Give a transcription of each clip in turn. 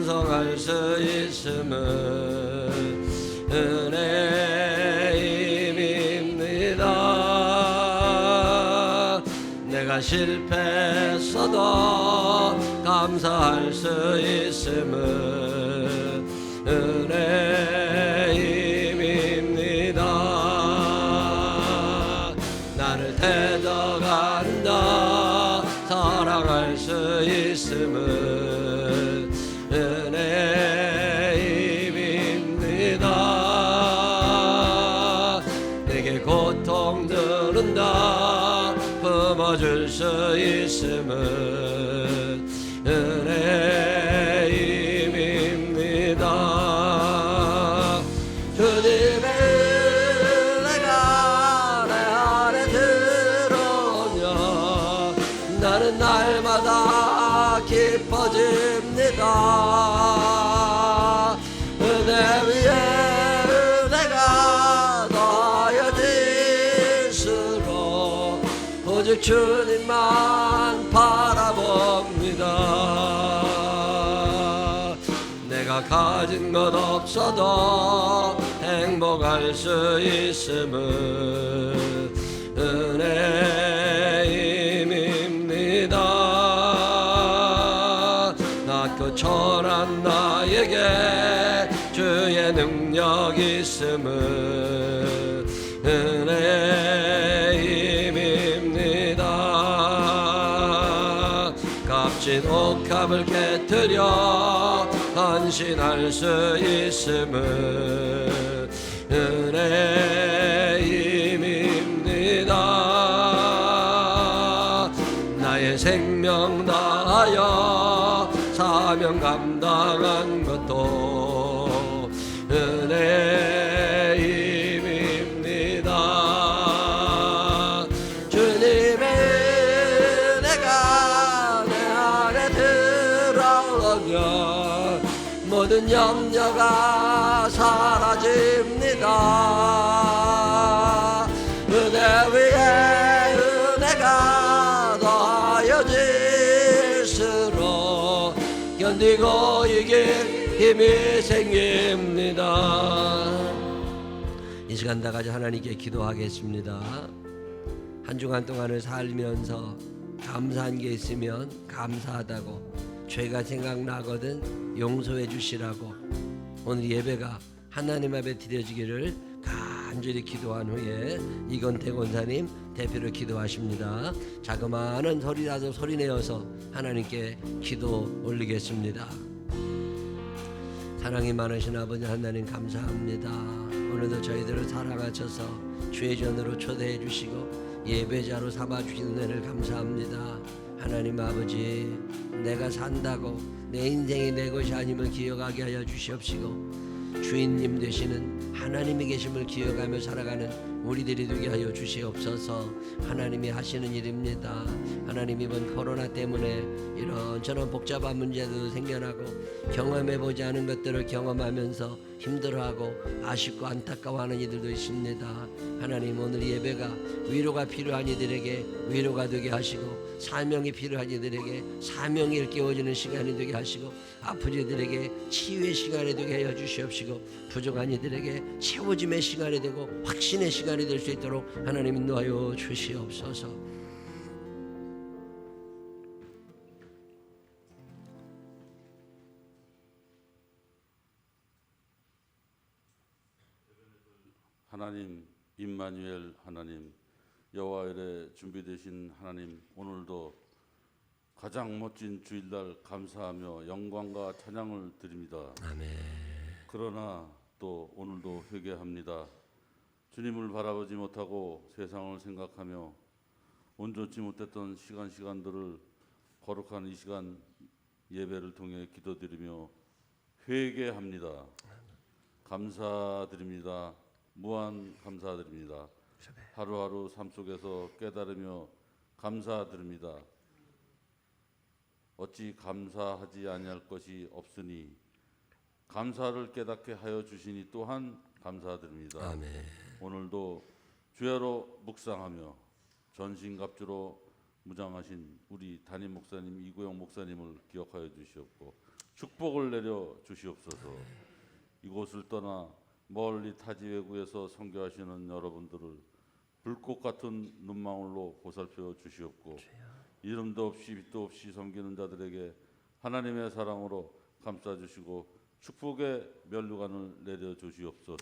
찬송할 수 있음은 은혜입니다. 내가 실패했어도 감사할 수 있음은 은혜입니다. 나를 대적한다 사랑할 수 있음은 은혜입니다. 내게 고통 주는다 품어줄 수 있음은 은혜입니다. 주님의 은혜가 내 안에 들어오면 나는 날마다 기뻐집니다. 은혜 위에 은혜가 더해질수록 오직 주님만 바라봅니다. 내가 가진 것 없어도 행복할 수 있음은 은혜입니다. 낮고 초라한 나에게 주의 능력 있음은 은혜입니다. 값진 옷값을 깨뜨려 헌신할 수 있음은 은혜입니다. 나의 생명 다하여 사명 감당한 것도 은혜입니다. 주님의 은혜가 내 안에 들어오면 모든 염려가 사라집니다. 은혜 위에 은혜가 더하여질수록 견디고 이길 힘이 생깁니다. 이 시간 다 같이 하나님께 기도하겠습니다. 한 주간 동안을 살면서 감사한 게 있으면 감사하다고, 죄가 생각나거든 용서해 주시라고 오늘 예배가 하나님 앞에 드려지기를 간절히 기도한 후에 이건태 권사님 대표로 기도하십니다. 자그마한 소리라도 소리내어서 하나님께 기도 올리겠습니다. 사랑이 많으신 아버지 하나님 감사합니다. 오늘도 저희들을 사랑하셔서 주의 전으로 초대해 주시고 예배자로 삼아 주신 은혜를 감사합니다. 하나님 아버지, 내가 산다고 내 인생이 내 것이 아님을 기억하게 하여 주시옵시고 주인님 되시는 하나님이 계심을 기억하며 살아가는 우리들이 되게 하여 주시옵소서. 하나님이 하시는 일입니다. 하나님, 이번 코로나 때문에 이런저런 복잡한 문제도 생겨나고 경험해보지 않은 것들을 경험하면서 힘들어하고 아쉽고 안타까워하는 이들도 있습니다. 하나님, 오늘 예배가 위로가 필요한 이들에게 위로가 되게 하시고 사명이 필요한 이들에게 사명이 일깨워지는 시간이 되게 하시고 아픈 이들에게 치유의 시간이 되게 하여 주시옵시고 부족한 이들에게 채워짐의 시간이 되고 확신의 시간이 될 수 있도록 하나님 인도하여 주시옵소서. 하나님, 임마누엘 하나님, 여호와 일에 준비되신 하나님, 오늘도 가장 멋진 주일날 감사하며 영광과 찬양을 드립니다. 아멘. 그러나 또 오늘도 회개합니다. 주님을 바라보지 못하고 세상을 생각하며 온전치 못했던 시간들을 거룩한 이 시간 예배를 통해 기도드리며 회개합니다. 감사드립니다. 무한 감사드립니다. 하루하루 삶 속에서 깨달으며 감사드립니다. 어찌 감사하지 아니할 것이 없으니 감사를 깨닫게 하여 주시니 또한 감사드립니다. 아멘. 오늘도 주야로 묵상하며 전신갑주로 무장하신 우리 담임 목사님 이구영 목사님을 기억하여 주시옵고 축복을 내려 주시옵소서. 이곳을 떠나 멀리 타지 외국에서 선교하시는 여러분들을 불꽃 같은 눈망울로 보살펴 주시옵고 이름도 없이 빛도 없이 섬기는 자들에게 하나님의 사랑으로 감싸 주시고 축복의 면류관을 내려 주시옵소서.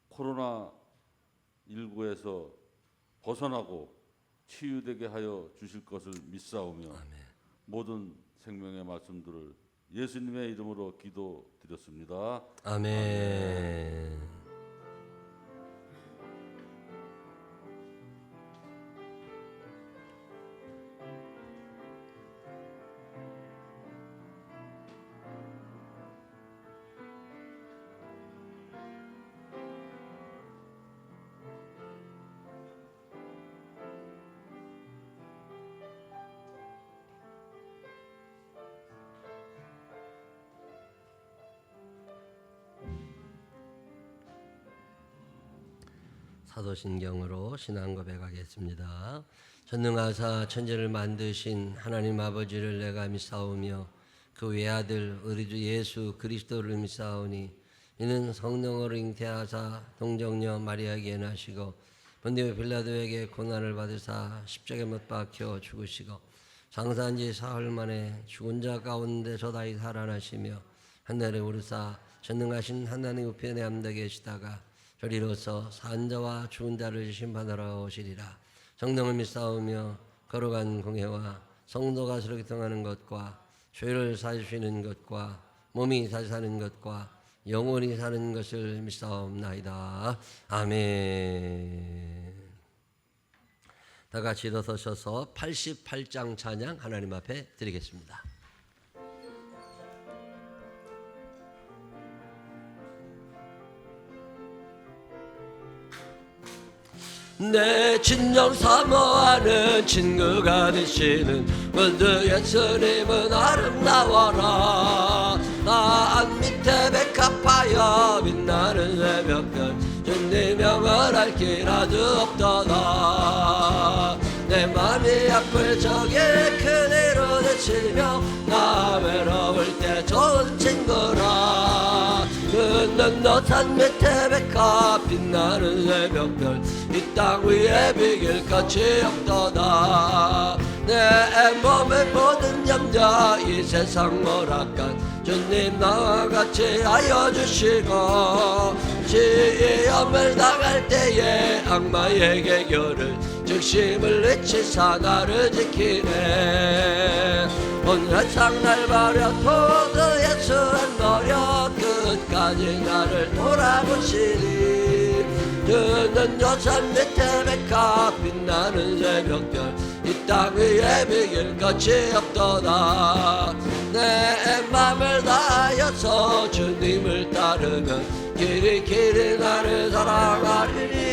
코로나 19에서 벗어나고 치유되게 하여 주실 것을 믿사오며 모든 생명의 말씀들을 예수님의 이름으로 기도드렸습니다. 아멘. 사도신경으로 신앙 고백하겠습니다. 전능하사 천지를 만드신 하나님 아버지를 내가 믿사오며 그 외아들 우리 주 예수 그리스도를 믿사오니 이는 성령으로 잉태하사 동정녀 마리아에게 나시고 본디오 빌라도에게 고난을 받으사 십자가에 못 박혀 죽으시고 장사한 지 사흘 만에 죽은 자 가운데서 다시 살아나시며 하늘에 오르사 전능하신 하나님 우편에 앉아 계시다가 저리로서 산 자와 죽은 자를 심판하러 오시리라. 성령을 믿사오며 거룩한 공회와 성도가 서로 교통하는 것과 죄를 사주시는 것과 몸이 다시 사는 것과 영원히 사는 것을 믿사옵나이다. 아멘. 다 같이 일어서셔서 88장 찬양 하나님 앞에 드리겠습니다. 내 친정 사모하는 친구가 되시는 원주 예수님은 아름다워라. 나 밑에 백합하여 빛나는 새벽별 주님 명을 알 길 아주 없도다. 내 맘이 아플 적에 그대로 되시며 나 외로울 때 좋은 친구라. 그는 너 산 밑에 백합 빛나는 새벽별 이 땅 위에 비길 것이 없도다. 내 몸의 모든 염려 이 세상 모락간 주님 나와 같이 하여 주시고 시험을 당할 때에 악마에게 결을 즉심을 외치사 나를 지키네. 온 세상 날 버려도 예수는 버려 끝까지 나를 돌아보시니 그는 여산 밑에 백합 빛나는 새벽별 이 땅 위에 비길 것이 없도다. 내 맘을 다하여서 주님을 따르면 길이 나를 사랑하리니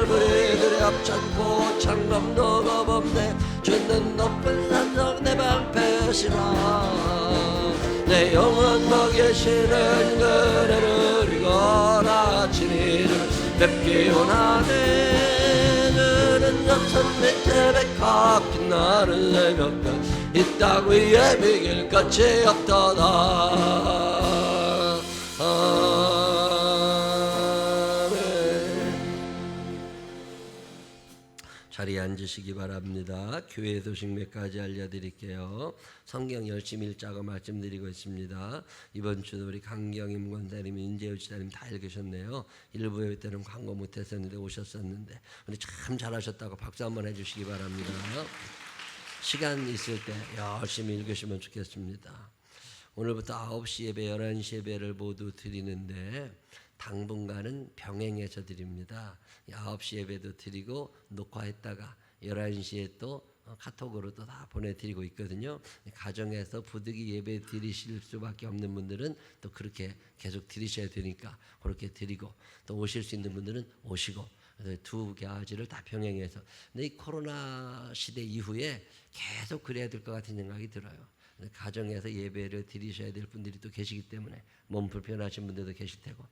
물들이 합창고 창검도 겁없네. 주는 높은 산성 내 방패시라. 내 영혼 먹이시는 그대를 이거나 지니를 뵙기 원하네. 그는 여천 밑에 백합 빛나는 새벽별 이 땅 위에 비길 것이 없도다. 자리에 앉으시기 바랍니다. 교회 소식 몇 가지 알려드릴게요. 성경 열심히 읽자고 말씀드리고 있습니다. 이번 주도 우리 강경임 권사님, 윤재우 지사님 다 읽으셨네요. 일부 예배 때는 광고 못했었는데 오셨었는데 근데 참 잘하셨다고 박수 한번 해주시기 바랍니다. 시간 있을 때 열심히 읽으시면 좋겠습니다. 오늘부터 9시 예배, 11시 예배를 모두 드리는데 당분간은 병행해서 드립니다. 9시 예배도 드리고 녹화했다가 11시에 또 카톡으로도 다 보내드리고 있거든요. 가정에서 부득이 예배 드리실 수밖에 없는 분들은 또 그렇게 계속 드리셔야 되니까 그렇게 드리고 또 오실 수 있는 분들은 오시고 두 가지를 다 병행해서. 근데 이 코로나 시대 이후에 계속 그래야 될 것 같은 생각이 들어요. 가정에서 예배를 드리셔야 될 분들이 또 계시기 때문에 몸 불편하신 분들도 계실 테고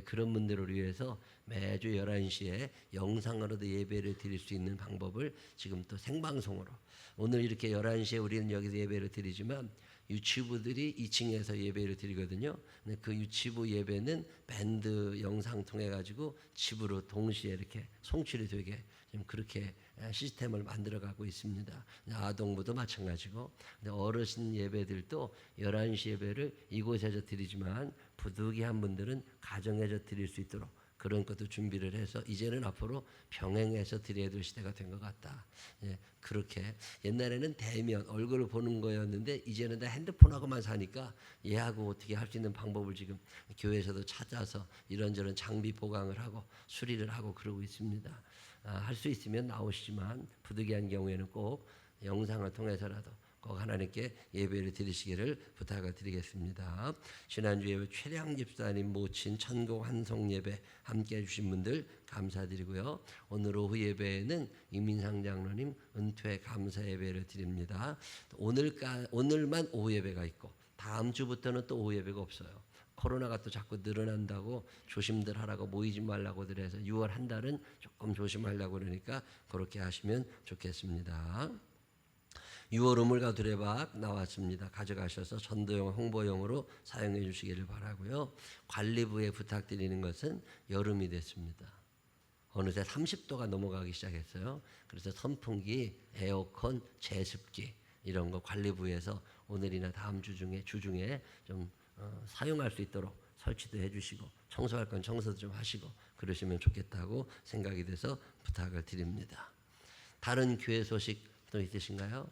그런 분들을 위해서 매주 11시에 영상으로도 예배를 드릴 수 있는 방법을 지금 또 생방송으로 오늘 이렇게 11시에 우리는 여기서 예배를 드리지만 유치부들이 2층에서 예배를 드리거든요. 근데 그 유치부 예배는 밴드 영상 통해 가지고 집으로 동시에 이렇게 송출이 되게 좀 그렇게 시스템을 만들어가고 있습니다. 아동부도 마찬가지고 근데 어르신 예배들도 11시 예배를 이곳에서 드리지만 부득이한 분들은 가정에서 드릴 수 있도록 그런 것도 준비를 해서 이제는 앞으로 병행해서 드려야 될 시대가 된 것 같다. 예, 그렇게 옛날에는 대면 얼굴을 보는 거였는데 이제는 다 핸드폰하고만 사니까 얘하고 어떻게 할 수 있는 방법을 지금 교회에서도 찾아서 이런저런 장비 보강을 하고 수리를 하고 그러고 있습니다. 할 수 있으면 나오시지만 부득이한 경우에는 꼭 영상을 통해서라도 꼭 하나님께 예배를 드리시기를 부탁을 드리겠습니다. 지난주에 최량 집사님 모친 천국 환송 예배 함께 해주신 분들 감사드리고요. 오늘 오후 예배에는 이민상 장로님 은퇴 감사 예배를 드립니다. 오늘만 오후 예배가 있고 다음 주부터는 또 오후 예배가 없어요. 코로나가 또 자꾸 늘어난다고 조심들 하라고 모이지 말라고 그래서 6월 한 달은 조금 조심하려고 그러니까 그렇게 하시면 좋겠습니다. 6월 우물과 두레박 나왔습니다. 가져가셔서 전도용 홍보용으로 사용해 주시기를 바라고요. 관리부에 부탁드리는 것은 여름이 됐습니다. 어느새 30도가 넘어가기 시작했어요. 그래서 선풍기, 에어컨, 제습기 이런 거 관리부에서 오늘이나 다음 주중에 좀 사용할 수 있도록 설치도 해주시고 청소할 건 청소도 좀 하시고 그러시면 좋겠다고 생각이 돼서 부탁을 드립니다. 다른 교회 소식 또 있으신가요?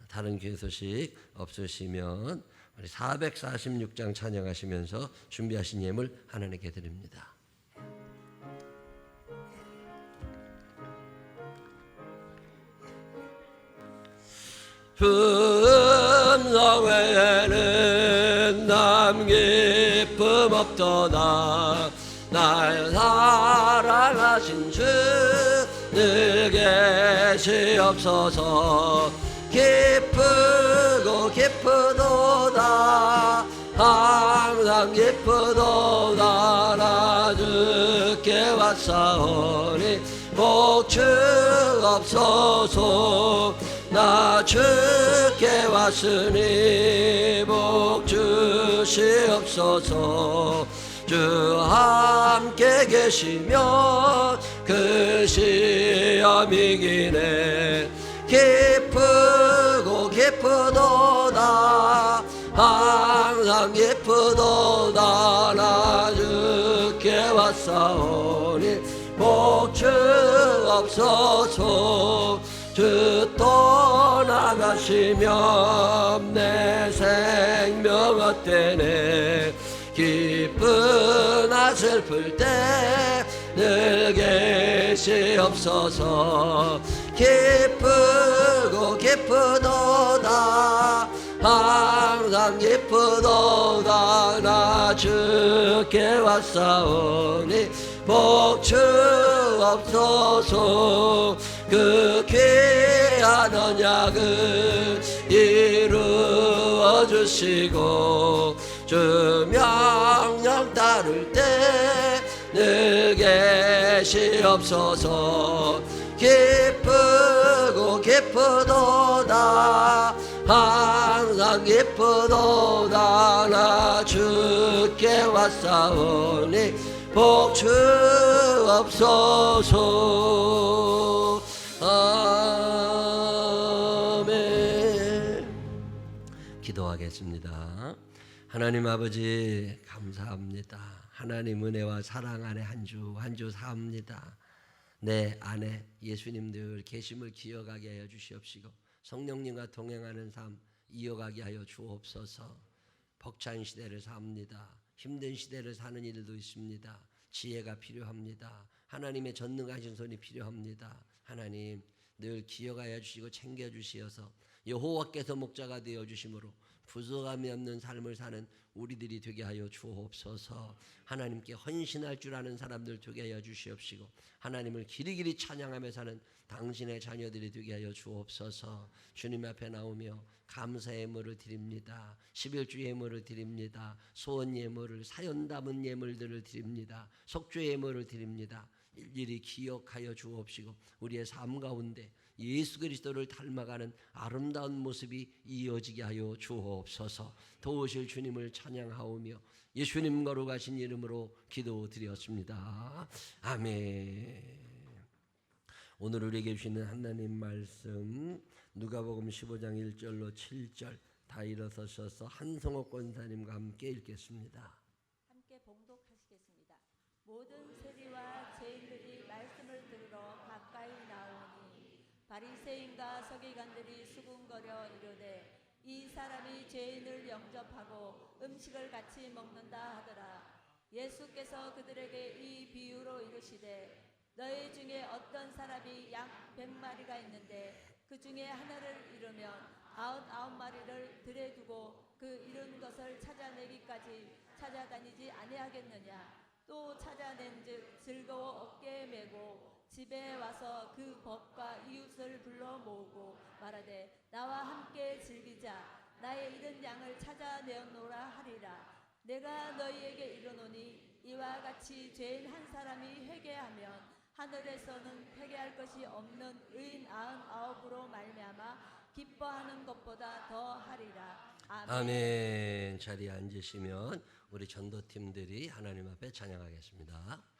다른 교회 소식 없으시면 우리 446장 찬양하시면서 준비하신 예물 하나님께 드립니다. 품성 외에는 남 기쁨 없도다. 날 사랑하신 주 늘 계시옵소서. 기쁘고 기쁘도다. 항상 기쁘도다. 나 주께 왔사오니 복 주옵소서. 나 주께 왔으니 복 주시옵소서. 주 함께 계시면 그 시험 이기네. 기쁘고 기쁘도다. 항상 기쁘도다. 나 주께 왔사오니 복 주옵소서. 주 떠나가시면 내 생명 헛되네. 기쁘나 슬플 때 늘 계시옵소서. 기쁘고 기쁘도다. 항상 기쁘도다. 나 주께 왔사오니 복 주옵소서. 그 귀한 언약을 이루어 주시고 주 명령 따를 때 늘 계시옵소서. 기쁘고 기쁘도다. 항상 기쁘도다. 나 주께 왔사오니 복 주옵소서. 아멘. 기도하겠습니다. 하나님 아버지 감사합니다. 하나님 은혜와 사랑 안에 한 주 한 주 사옵니다. 내 안에 예수님들 계심을 기억하게 하여 주시옵시고 성령님과 동행하는 삶 이어가게 하여 주옵소서. 벅찬 시대를 삽니다. 힘든 시대를 사는 일도 있습니다. 지혜가 필요합니다. 하나님의 전능하신 손이 필요합니다. 하나님 늘 기억하여 주시고 챙겨 주시어서 여호와께서 목자가 되어 주심으로 부족함이 없는 삶을 사는 우리들이 되게 하여 주옵소서. 하나님께 헌신할 줄 아는 사람들 되게 하여 주시옵시고 하나님을 길이길이 찬양하며 사는 당신의 자녀들이 되게 하여 주옵소서. 주님 앞에 나오며 감사 예물을 드립니다. 11주 예물을 드립니다. 소원 예물을, 사연 담은 예물들을 드립니다. 속죄 예물을 드립니다. 일일이 기억하여 주옵시고 우리의 삶 가운데 예수 그리스도를 닮아가는 아름다운 모습이 이어지게 하여 주옵소서. 도우실 주님을 찬양하오며 예수님 거룩하신 이름으로 기도드렸습니다. 아멘. 오늘 우리에게 주시는 하나님 말씀 누가복음 15장 1절로 7절 다 일어서셔서 한성옥 권사님과 함께 읽겠습니다. 함께 봉독하시겠습니다. 모든 세리와 죄인들이 말씀을 들으러 가까이 나오니 바리새인과 서기관들이 수군거려 이르되 이 사람이 죄인을 영접하고 음식을 같이 먹는다 하더라. 예수께서 그들에게 이 비유로 이르시되 너희 중에 어떤 사람이 양 100마리가 있는데 그 중에 하나를 잃으면 99마리를 들에 두고 그 잃은 것을 찾아내기까지 찾아다니지 아니하겠느냐. 또 찾아낸즉 즐거워 어깨에 메고 집에 와서 그 벗과 이웃을 불러 모으고 말하되 나와 함께 즐기자. 나의 잃은 양을 찾아내었노라 하리라. 내가 너희에게 이르노니 이와 같이 죄인 한 사람이 회개하면 하늘에서는 회개할 것이 없는 의인 99으로 말미암아 기뻐하는 것보다 더 하리라. 아멘. 아멘. 자리에 앉으시면 우리 전도팀들이 하나님 앞에 찬양하겠습니다.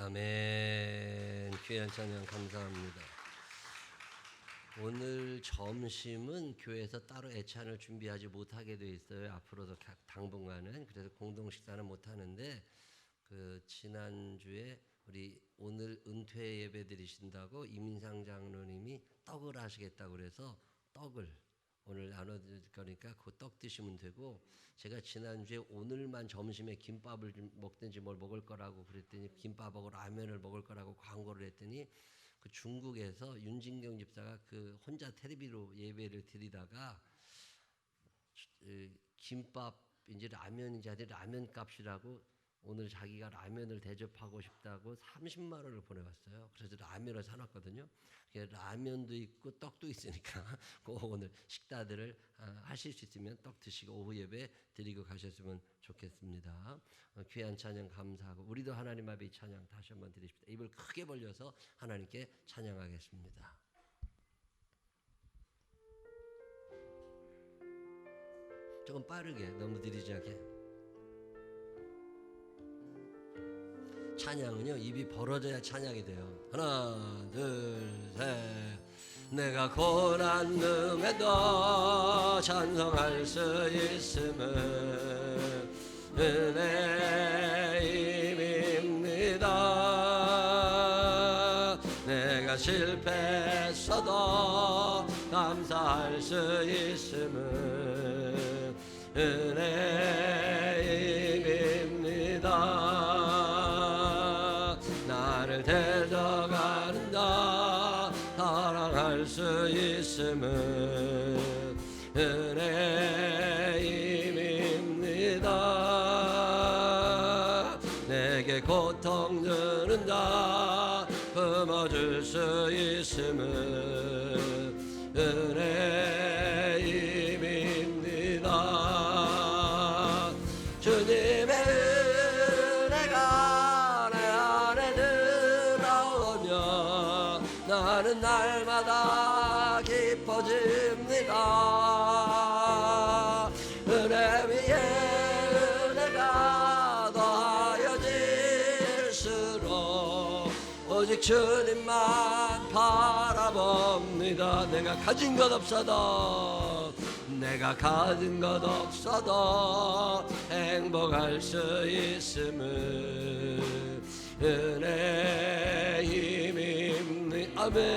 아멘. 귀한 찬양 감사합니다. 오늘 점심은 교회에서 따로 애찬을 준비하지 못하게 돼 있어요. 앞으로도 당분간은. 그래서 공동 식사는 못 하는데 그 지난주에 우리 오늘 은퇴 예배 드리신다고 이민상 장로님이 떡을 하시겠다고 그래서 떡을 오늘 나눠드릴 거니까 그 떡 드시면 되고, 제가 지난주에 오늘만 점심에 김밥을 좀 먹든지 뭘 먹을 거라고 그랬더니 김밥하고 라면을 먹을 거라고 광고를 했더니 그 중국에서 윤진경 집사가 그 혼자 텔레비로 예배를 드리다가 김밥인지 라면인지 하여튼 라면 값이라고 오늘 자기가 라면을 대접하고 싶다고 30만 원을 보내왔어요. 그래서 라면을 사놨거든요. 라면도 있고 떡도 있으니까 오늘 식사들을 하실 수 있으면 떡 드시고 오후 예배 드리고 가셨으면 좋겠습니다. 귀한 찬양 감사하고 우리도 하나님 앞에 찬양 다시 한번 드리십시다. 입을 크게 벌려서 하나님께 찬양하겠습니다. 조금 빠르게, 너무 느리지 않게. 찬양은요 입이 벌어져야 찬양이 돼요. 하나 둘 셋. 내가 고난 중에도 찬송할 수 있음은 은혜입니다. 내가 실패했어도 감사할 수 있음은 은혜입니다. 나를 데려가는다 사랑할 수 있음은 은혜입니다. 내게 고통 주는다 품어줄 수 있음은 은혜입니다. 주님의 은혜가 내 안에 들어오며 나는 날마다 기뻐집니다. 은혜 위에 은혜가 더하여질수록 오직 주님만 바라봅니다. 내가 가진 것 없어도 행복할 수 있음은 은혜 힘입니다. 아멘.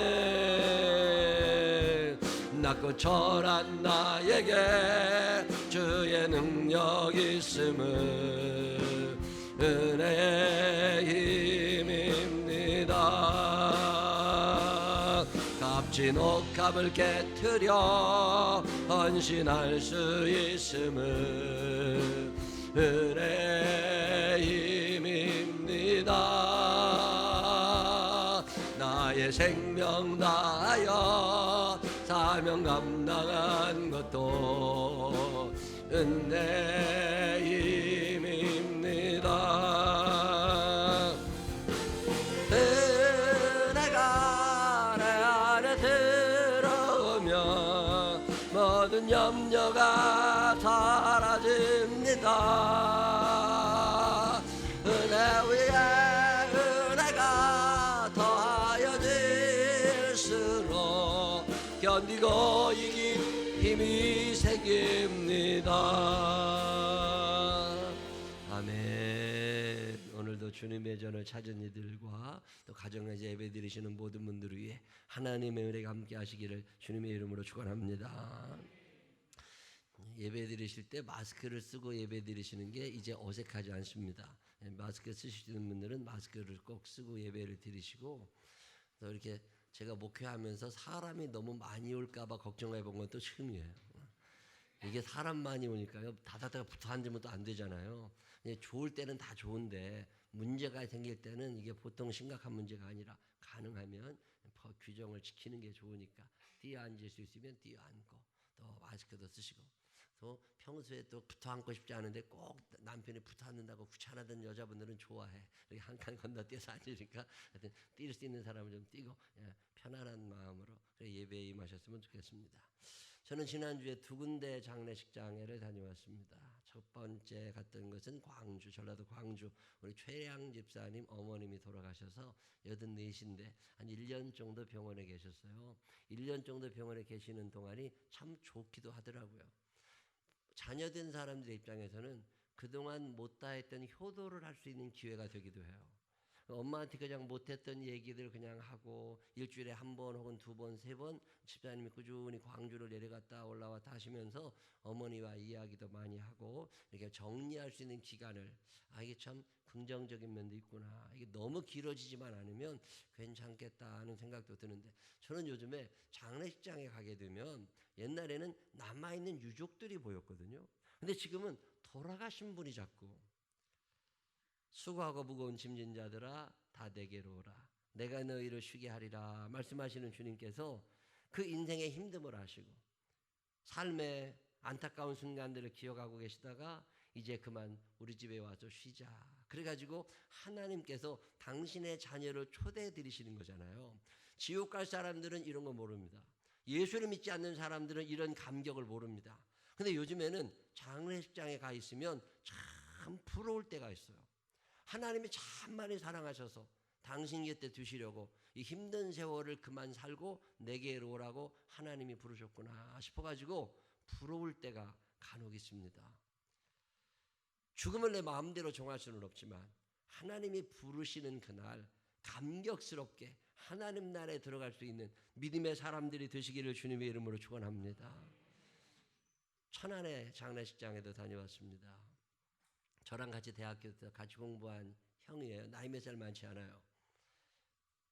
낮고 초란 나에게 주의 능력 있음은 은혜 힘입니다. 값진 옷값을 깨트려 헌신할 수 있음은 은혜 힘입니다. 나의 생명 다하여 사명 감당한 것도 은혜 힘입니다. 은혜가 내 안에 들어오며 모든 염려가 사라집니다. 은혜 위에 은혜가 더하여질수록 견디고 이길 힘이 생깁니다. 아멘. 오늘도 주님의 전을 찾은 이들과 또 가정에서 예배 드리시는 모든 분들을 위해 하나님의 은혜가 함께 하시기를 주님의 이름으로 축원합니다. 예배 드리실 때 마스크를 쓰고 예배 드리시는 게 이제 어색하지 않습니다. 마스크 쓰시는 분들은 마스크를 꼭 쓰고 예배를 드리시고, 또 이렇게 제가 목회하면서 사람이 너무 많이 올까봐 걱정해 본 건 또 처음이에요. 이게 사람 많이 오니까요, 다다다가 붙어 앉으면 또 안 되잖아요. 좋을 때는 다 좋은데 문제가 생길 때는 이게 보통 심각한 문제가 아니라 가능하면 규정을 지키는 게 좋으니까 뛰어 앉을 수 있으면 뛰어 앉고 또 마스크도 쓰시고, 또 평소에 또 붙어 앉고 싶지 않은데 꼭 남편이 붙어 앉는다고 귀찮아하던 여자분들은 좋아해. 이렇게 한 칸 건너뛰어서 앉으니까 하여튼 뛸 수 있는 사람은 좀 뛰고 편안한 마음으로 예배에 임하셨으면 좋겠습니다. 저는 지난주에 2군데 장례식장회를 다녀왔습니다. 첫 번째 갔던 것은 광주, 전라도 광주. 우리 최량 집사님 어머님이 돌아가셔서 84인데 한 1년 정도 병원에 계셨어요. 1년 정도 병원에 계시는 동안이 참 좋기도 하더라고요. 자녀된 사람들 입장에서는 그동안 못다 했던 효도를 할 수 있는 기회가 되기도 해요. 엄마한테 그냥 못했던 얘기들 그냥 하고 일주일에 한 번 혹은 두 번, 세 번 집사님이 꾸준히 광주를 내려갔다 올라왔다 하시면서 어머니와 이야기도 많이 하고 이렇게 정리할 수 있는 기간을 이게 참 긍정적인 면도 있구나. 이게 너무 길어지지만 않으면 괜찮겠다 하는 생각도 드는데 저는 요즘에 장례식장에 가게 되면 옛날에는 남아있는 유족들이 보였거든요. 근데 지금은 돌아가신 분이 자꾸 수고하고 무거운 짐진 자들아 다 내게로 오라. 내가 너희를 쉬게 하리라 말씀하시는 주님께서 그 인생의 힘듦을 아시고 삶의 안타까운 순간들을 기억하고 계시다가 이제 그만 우리 집에 와서 쉬자. 그래가지고 하나님께서 당신의 자녀를 초대해 드리시는 거잖아요. 지옥 갈 사람들은 이런 거 모릅니다. 예수를 믿지 않는 사람들은 이런 감격을 모릅니다. 근데 요즘에는 장례식장에 가 있으면 참 부러울 때가 있어요. 하나님이 참 많이 사랑하셔서 당신 곁에 두시려고 이 힘든 세월을 그만 살고 내게로 오라고 하나님이 부르셨구나 싶어가지고 부러울 때가 간혹 있습니다. 죽음을 내 마음대로 정할 수는 없지만 하나님이 부르시는 그날 감격스럽게 하나님 나라에 들어갈 수 있는 믿음의 사람들이 되시기를 주님의 이름으로 축원합니다. 천안의 장례식장에도 다녀왔습니다. 저랑 같이 대학교 때 같이 공부한 형이에요. 나이 몇 살 많지 않아요.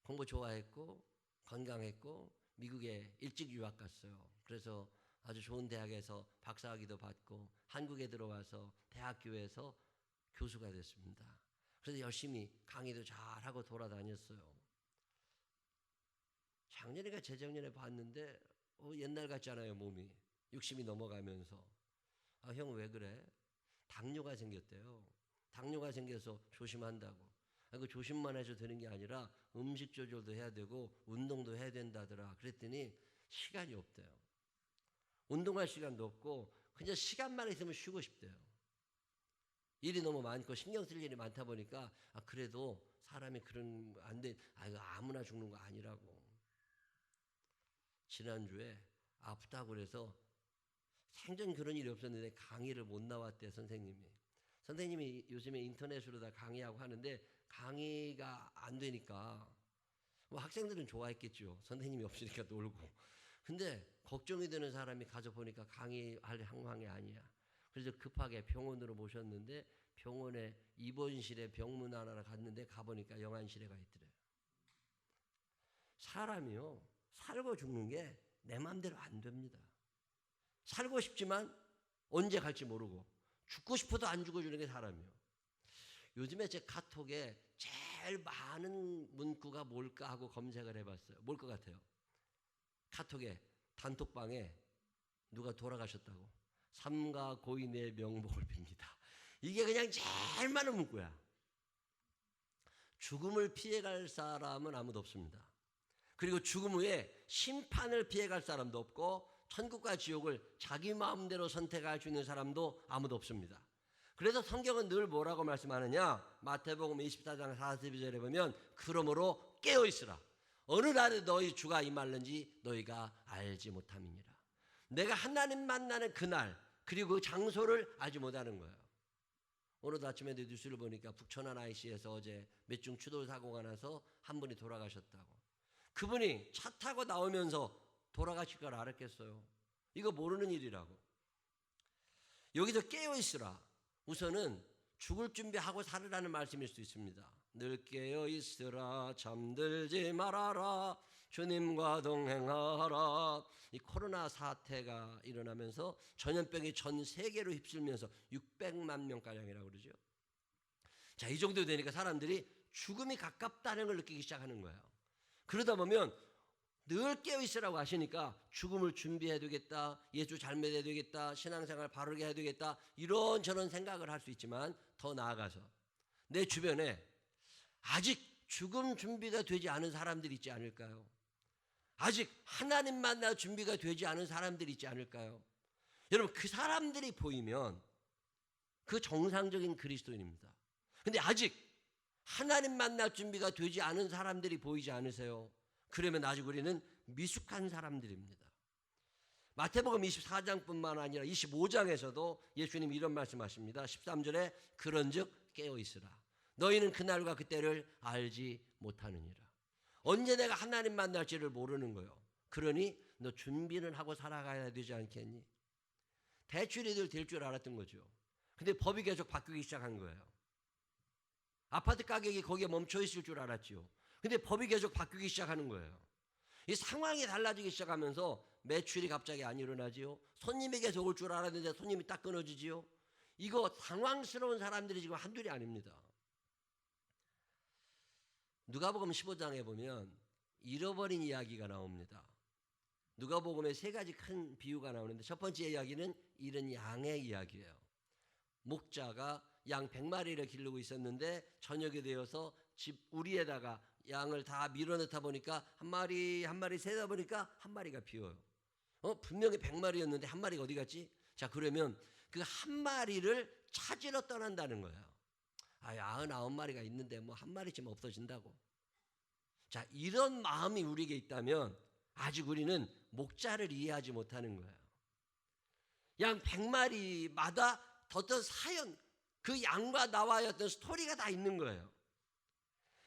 공부 좋아했고 건강했고 미국에 일찍 유학 갔어요. 그래서 아주 좋은 대학에서 박사학위도 받고 한국에 들어와서 대학교에서 교수가 됐습니다. 그래서 열심히 강의도 잘하고 돌아다녔어요. 작년인가 재작년에 봤는데 옛날 같잖아요. 몸이 60이 넘어가면서 형 왜 그래? 당뇨가 생겼대요. 당뇨가 생겨서 조심한다고. 그 조심만 해서 되는 게 아니라 음식 조절도 해야 되고 운동도 해야 된다더라. 그랬더니 시간이 없대요. 운동할 시간도 없고 그냥 시간만 있으면 쉬고 싶대요. 일이 너무 많고 신경 쓸 일이 많다 보니까 그래도 사람이 그런 안 돼. 이거 아무나 죽는 거 아니라고. 지난주에 아프다고 그래서 생전 그런 일이 없었는데 강의를 못 나왔대 선생님이. 선생님이 요즘에 인터넷으로 다 강의하고 하는데 강의가 안 되니까 뭐 학생들은 좋아했겠죠. 선생님이 없으니까 놀고. 근데 걱정이 되는 사람이 가서 보니까 강의할 상황이 아니야. 그래서 급하게 병원으로 모셨는데 병원에 입원실에 병문 하나를 갔는데 가보니까 영안실에 가 있더래요. 사람이요 살고 죽는 게 내 마음대로 안 됩니다. 살고 싶지만 언제 갈지 모르고 죽고 싶어도 안 죽어주는 게 사람이에요. 요즘에 제 카톡에 제일 많은 문구가 뭘까 하고 검색을 해봤어요. 뭘 것 같아요? 카톡에 단톡방에 누가 돌아가셨다고 삼가 고인의 명복을 빕니다. 이게 그냥 제일 많은 문구야. 죽음을 피해갈 사람은 아무도 없습니다. 그리고 죽음 후에 심판을 피해갈 사람도 없고 천국과 지옥을 자기 마음대로 선택할 수 있는 사람도 아무도 없습니다. 그래서 성경은 늘 뭐라고 말씀하느냐? 마태복음 24장 42절에 보면 그러므로 깨어있으라. 어느 날에 너희 주가 임할는지 너희가 알지 못함이니라. 내가 하나님 만나는 그날 그리고 그 장소를 알지 못하는 거예요. 오늘 아침에도 뉴스를 보니까 북천안 IC에서 어제 몇 중 추돌 사고가 나서 한 분이 돌아가셨다고. 그분이 차 타고 나오면서 돌아가실 걸 알았겠어요. 이거 모르는 일이라고. 여기서 깨어있으라. 우선은 죽을 준비하고 살으라는 말씀일 수 있습니다. 늘 깨어있으라 잠들지 말아라 주님과 동행하라. 이 코로나 사태가 일어나면서 전염병이 전 세계로 휩쓸면서 600만 명가량이라고 그러죠. 자, 이 정도 되니까 사람들이 죽음이 가깝다는 걸 느끼기 시작하는 거예요. 그러다 보면 늘 깨어있으라고 하시니까 죽음을 준비해야 되겠다, 예수 잘 믿어야 되겠다, 신앙생활 바르게 해야 되겠다 이런저런 생각을 할 수 있지만 더 나아가서 내 주변에 아직 죽음 준비가 되지 않은 사람들이 있지 않을까요? 아직 하나님 만날 준비가 되지 않은 사람들이 있지 않을까요? 여러분 그 사람들이 보이면 그 정상적인 그리스도인입니다. 근데 아직 하나님 만날 준비가 되지 않은 사람들이 보이지 않으세요? 그러면 아직 우리는 미숙한 사람들입니다. 마태복음 24장뿐만 아니라 25장에서도 예수님이 이런 말씀하십니다. 13절에 그런즉 깨어있으라. 너희는 그날과 그때를 알지 못하느니라. 언제 내가 하나님 만날지를 모르는 거예요. 그러니 너 준비는 하고 살아가야 되지 않겠니? 대출이들 될 줄 알았던 거죠. 근데 법이 계속 바뀌기 시작한 거예요. 아파트 가격이 거기에 멈춰 있을 줄 알았지요. 근데 법이 계속 바뀌기 시작하는 거예요. 이 상황이 달라지기 시작하면서 매출이 갑자기 안 일어나지요. 손님이 계속 올 줄 알았는데 손님이 딱 끊어지지요. 이거 당황스러운 사람들이 지금 한둘이 아닙니다. 누가복음 15장에 보면 잃어버린 이야기가 나옵니다. 누가복음에 세 가지 큰 비유가 나오는데 첫 번째 이야기는 잃은 양의 이야기예요. 목자가 양 100마리를 기르고 있었는데 저녁이 되어서 집 우리에다가 양을 다 밀어넣다 보니까 한 마리 한 마리 세다 보니까 한 마리가 비어요. 분명히 100마리였는데 한 마리가 어디 갔지? 자, 그러면 그 한 마리를 찾으러 떠난다는 거예요. 99마리가 있는데 뭐 한 마리쯤 없어진다고. 자, 이런 마음이 우리에게 있다면 아직 우리는 목자를 이해하지 못하는 거예요. 양 100마리마다 어떤 사연, 그 양과 나와의 어떤 스토리가 다 있는 거예요.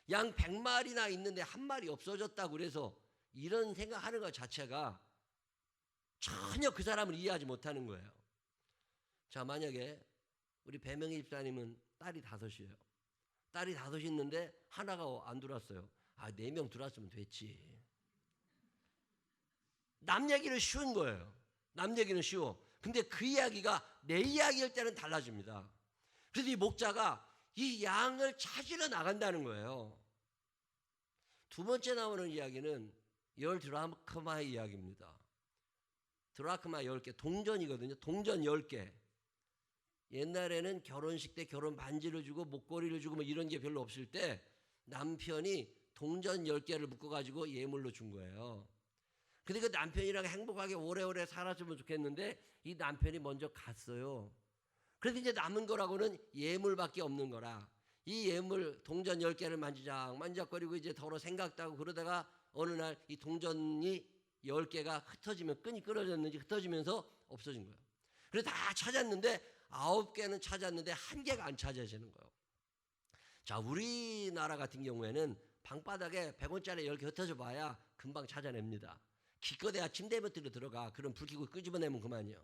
양 100마리나 있는데 한 마리 없어졌다고 그래서 이런 생각하는 것 자체가 전혀 그 사람을 이해하지 못하는 거예요. 자, 만약에 우리 배명희 집사님은 딸이 5이에요. 딸이 5 있는데 하나가 안 들어왔어요. 4명 들어왔으면 됐지. 남 얘기는 쉬운 거예요. 남 얘기는 쉬워. 근데 그 이야기가 내 이야기일 때는 달라집니다. 그래서 이 목자가 이 양을 찾으러 나간다는 거예요. 두 번째 나오는 이야기는 10드라크마의 이야기입니다. 드라크마 10개, 동전이거든요. 동전 10개. 옛날에는 결혼식 때 결혼 반지를 주고 목걸이를 주고 뭐 이런 게 별로 없을 때 남편이 동전 10개를 묶어가지고 예물로 준 거예요. 근데 그 남편이랑 행복하게 오래오래 살았으면 좋겠는데 이 남편이 먼저 갔어요. 그래서 이제 남은 거라고는 예물밖에 없는 거라. 이 예물 동전 10개를 만지작거리고 이제 더러 생각도 하고 그러다가 어느 날 이 동전이 10개가 흩어지면 끈이 끊어졌는지 흩어지면서 없어진 거예요. 그래서 다 찾았는데 9개는 찾았는데 1개가 안 찾아지는 거예요. 자, 우리나라 같은 경우에는 방바닥에 100원짜리 10개 흩어져 봐야 금방 찾아냅니다. 기껏해야 침대 밑으로 들어가. 그럼 불 켜고 끄집어내면 그만이요.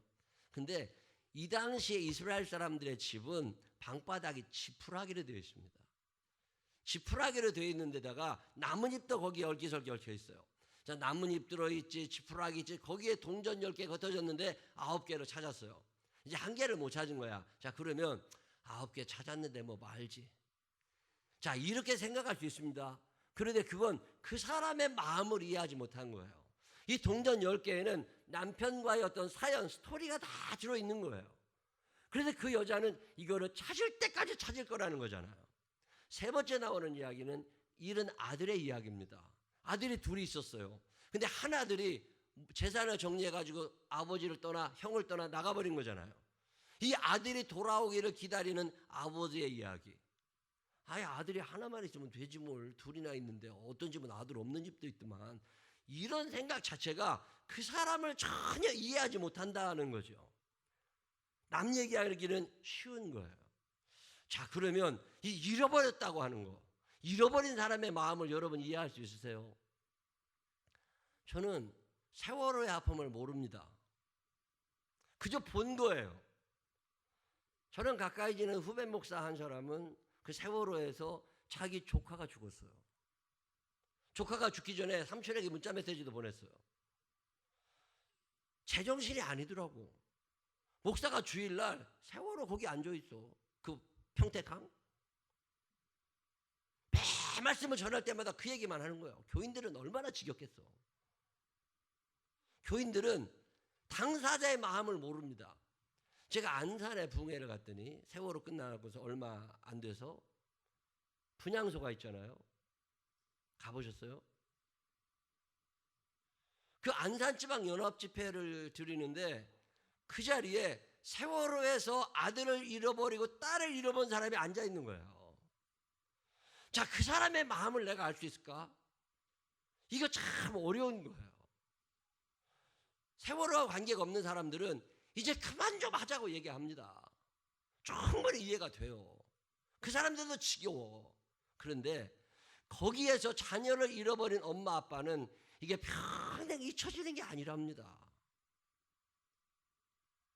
근데 이 당시에 이스라엘 사람들의 집은 방바닥이 지푸라기로 되어 있습니다. 지푸라기로 되어 있는 데다가 나뭇잎도 거기에 얽혀 있어요. 자, 나뭇잎 들어있지, 지푸라기 있지, 거기에 동전 10개가 흩어졌는데 9개로 찾았어요. 이제 1개를 못 찾은 거야. 자, 그러면 9개 찾았는데 뭐 말지. 자, 이렇게 생각할 수 있습니다. 그런데 그건 그 사람의 마음을 이해하지 못한 거예요. 이 동전 10개에는 남편과의 어떤 사연, 스토리가 다 들어있는 거예요. 그래서 그 여자는 이거를 찾을 때까지 찾을 거라는 거잖아요. 세 번째 나오는 이야기는 잃은 아들의 이야기입니다. 아들이 둘이 있었어요. 근데 한 아들이 재산을 정리해가지고 아버지를 떠나 형을 떠나 나가버린 거잖아요. 이 아들이 돌아오기를 기다리는 아버지의 이야기. 아들이 하나만 있으면 되지 뭘, 둘이나 있는데 어떤 집은 아들 없는 집도 있더만. 이런 생각 자체가 그 사람을 전혀 이해하지 못한다는 거죠. 남 얘기하기는 쉬운 거예요. 자, 그러면 이 잃어버렸다고 하는 거, 잃어버린 사람의 마음을 여러분 이해할 수 있으세요? 저는 세월호의 아픔을 모릅니다. 그저 본 거예요. 저는 가까이 지는 후배 목사 한 사람은 그 세월호에서 자기 조카가 죽었어요. 조카가 죽기 전에 삼촌에게 문자 메시지도 보냈어요. 제정신이 아니더라고. 목사가 주일날 세월호 거기 앉아있어. 그 평택항. 매 말씀을 전할 때마다 그 얘기만 하는 거예요. 교인들은 얼마나 지겹겠어. 교인들은 당사자의 마음을 모릅니다. 제가 안산에 붕해를 갔더니 세월호 끝나고서 얼마 안 돼서 분향소가 있잖아요. 가보셨어요? 그 안산지방연합집회를 드리는데 그 자리에 세월호에서 아들을 잃어버리고 딸을 잃어본 사람이 앉아 있는 거예요. 자, 그 사람의 마음을 내가 알 수 있을까? 이거 참 어려운 거예요. 세월호와 관계가 없는 사람들은 이제 그만 좀 하자고 얘기합니다. 충분히 이해가 돼요. 그 사람들도 지겨워. 그런데 거기에서 자녀를 잃어버린 엄마 아빠는 이게 평생 잊혀지는 게 아니랍니다.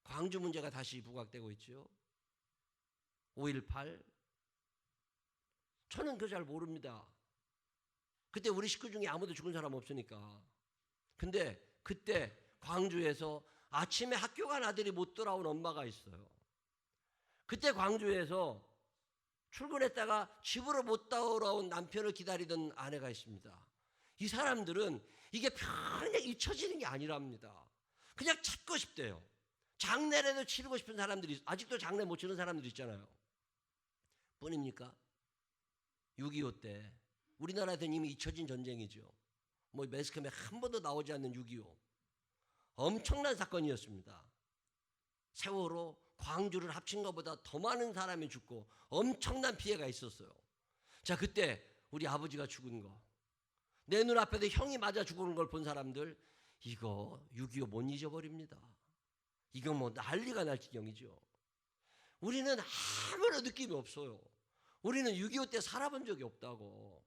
광주 문제가 다시 부각되고 있죠. 5.18 저는 그거 잘 모릅니다. 그때 우리 식구 중에 아무도 죽은 사람 없으니까. 근데 그때 광주에서 아침에 학교 간 아들이 못 돌아온 엄마가 있어요. 그때 광주에서 출근했다가 집으로 못 돌아온 남편을 기다리던 아내가 있습니다. 이 사람들은 이게 평생 잊혀지는 게 아니랍니다. 그냥 찾고 싶대요. 장례라도 치르고 싶은 사람들이, 아직도 장례 못 치는 사람들 있잖아요. 뿐입니까? 6.25 때 우리나라에서는 이미 잊혀진 전쟁이죠. 뭐 매스컴에 한 번도 나오지 않는 6.25 엄청난 사건이었습니다. 세월호 광주를 합친 것보다 더 많은 사람이 죽고 엄청난 피해가 있었어요. 자, 그때 우리 아버지가 죽은 거, 내 눈앞에서 형이 맞아 죽는 걸 본 사람들, 이거 6.25 못 잊어버립니다. 이거 뭐 난리가 날 지경이죠. 우리는 아무런 느낌이 없어요. 우리는 6.25 때 살아본 적이 없다고.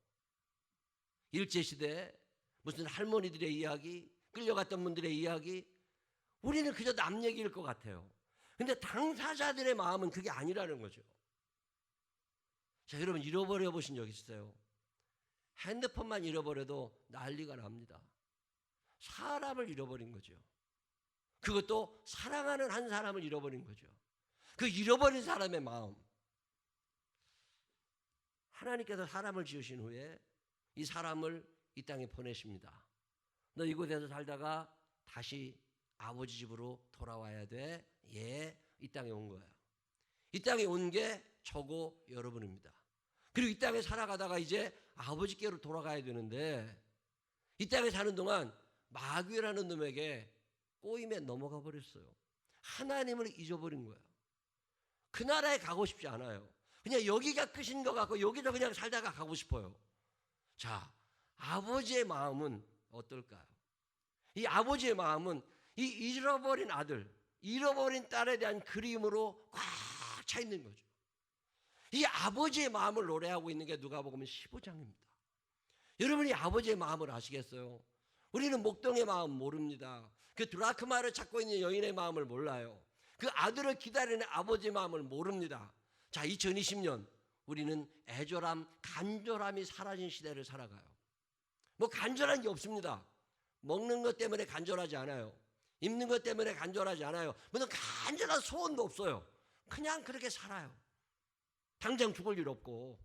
일제시대 무슨 할머니들의 이야기, 끌려갔던 분들의 이야기, 우리는 그저 남 얘기일 것 같아요. 근데 당사자들의 마음은 그게 아니라는 거죠. 자, 여러분 잃어버려 보신 적 있어요? 핸드폰만 잃어버려도 난리가 납니다. 사람을 잃어버린 거죠. 그것도 사랑하는 한 사람을 잃어버린 거죠. 그 잃어버린 사람의 마음. 하나님께서 사람을 지으신 후에 이 사람을 이 땅에 보내십니다. 너 이곳에서 살다가 다시 아버지 집으로 돌아와야 돼. 예, 이 땅에 온 거예요. 이 땅에 온 게 저고 여러분입니다. 그리고 이 땅에 살아가다가 이제 아버지께로 돌아가야 되는데 이 땅에 사는 동안 마귀라는 놈에게 꼬임에 넘어가 버렸어요. 하나님을 잊어버린 거예요. 그 나라에 가고 싶지 않아요. 그냥 여기가 끝인 것 같고 여기서 그냥 살다가 가고 싶어요. 자, 아버지의 마음은 어떨까요? 이 아버지의 마음은 이 잃어버린 아들, 잃어버린 딸에 대한 그리움으로 꽉 차 있는 거죠. 이 아버지의 마음을 노래하고 있는 게 누가복음 15장입니다. 여러분이 아버지의 마음을 아시겠어요? 우리는 목동의 마음 모릅니다. 그 드라크마를 찾고 있는 여인의 마음을 몰라요. 그 아들을 기다리는 아버지의 마음을 모릅니다. 자, 2020년 우리는 애절함, 간절함이 사라진 시대를 살아가요. 뭐 간절한 게 없습니다. 먹는 것 때문에 간절하지 않아요. 입는 것 때문에 간절하지 않아요. 무슨 간절한 소원도 없어요. 그냥 그렇게 살아요. 당장 죽을 일 없고.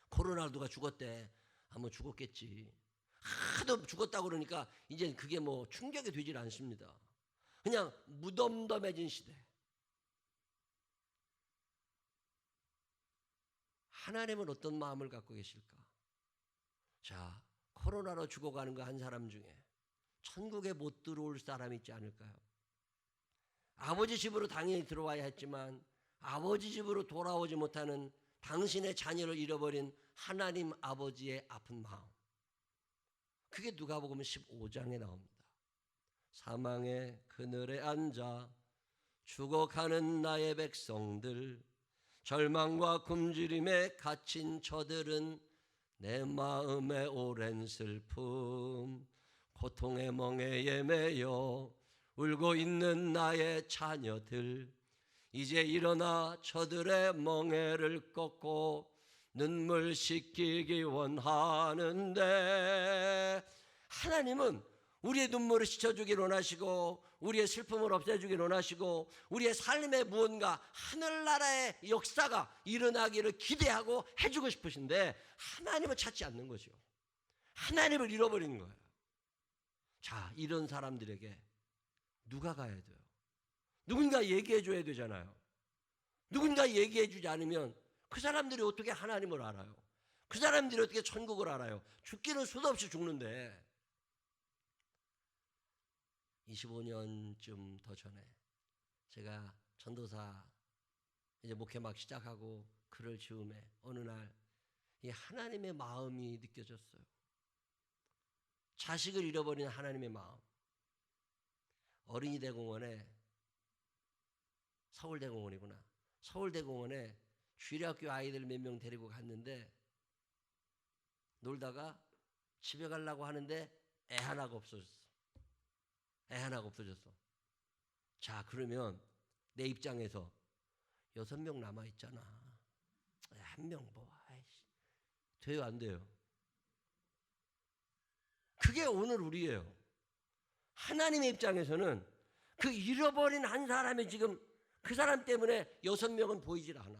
코로나 누가 죽었대. 뭐 죽었겠지. 하도 죽었다고 그러니까 이제 그게 뭐 충격이 되질 않습니다. 그냥 무덤덤해진 시대. 하나님은 어떤 마음을 갖고 계실까? 자, 코로나로 죽어가는 거 한 사람 중에 천국에 못 들어올 사람이 있지 않을까요? 아버지 집으로 당연히 들어와야 했지만 아버지 집으로 돌아오지 못하는 당신의 자녀를 잃어버린 하나님 아버지의 아픈 마음. 그게 누가복음 15장에 나옵니다. 사망의 그늘에 앉아 죽어가는 나의 백성들, 절망과 굶주림에 갇힌 저들은 내 마음의 오랜 슬픔, 고통의 멍에에 매여 울고 있는 나의 자녀들, 이제 일어나 저들의 멍에를 꺾고 눈물 씻기기 원하는데, 하나님은 우리의 눈물을 씻어주길 원하시고 우리의 슬픔을 없애주길 원하시고 우리의 삶에 무언가 하늘나라의 역사가 일어나기를 기대하고 해주고 싶으신데 하나님을 찾지 않는 거죠. 하나님을 잃어버리는 거예요. 자, 이런 사람들에게 누가 가야 돼요? 누군가 얘기해 줘야 되잖아요. 누군가 얘기해 주지 않으면 그 사람들이 어떻게 하나님을 알아요? 그 사람들이 어떻게 천국을 알아요? 죽기는 수도 없이 죽는데. 25년쯤 더 전에 제가 전도사 이제 목회 막 시작하고 글을 지음에 어느 날 이 하나님의 마음이 느껴졌어요. 자식을 잃어버린 하나님의 마음. 어린이 대공원에, 서울대공원이구나. 서울대공원에 주일학교 아이들 몇 명 데리고 갔는데 놀다가 집에 가려고 하는데 애 하나가 없어졌어. 애 하나가 없어졌어. 자, 그러면 내 입장에서 6명 남아있잖아. 한 명 뭐, 아이씨. 돼요, 안 돼요? 그게 오늘 우리예요. 하나님의 입장에서는 그 잃어버린 한 사람이 지금 그 사람 때문에 6명은 보이질 않아.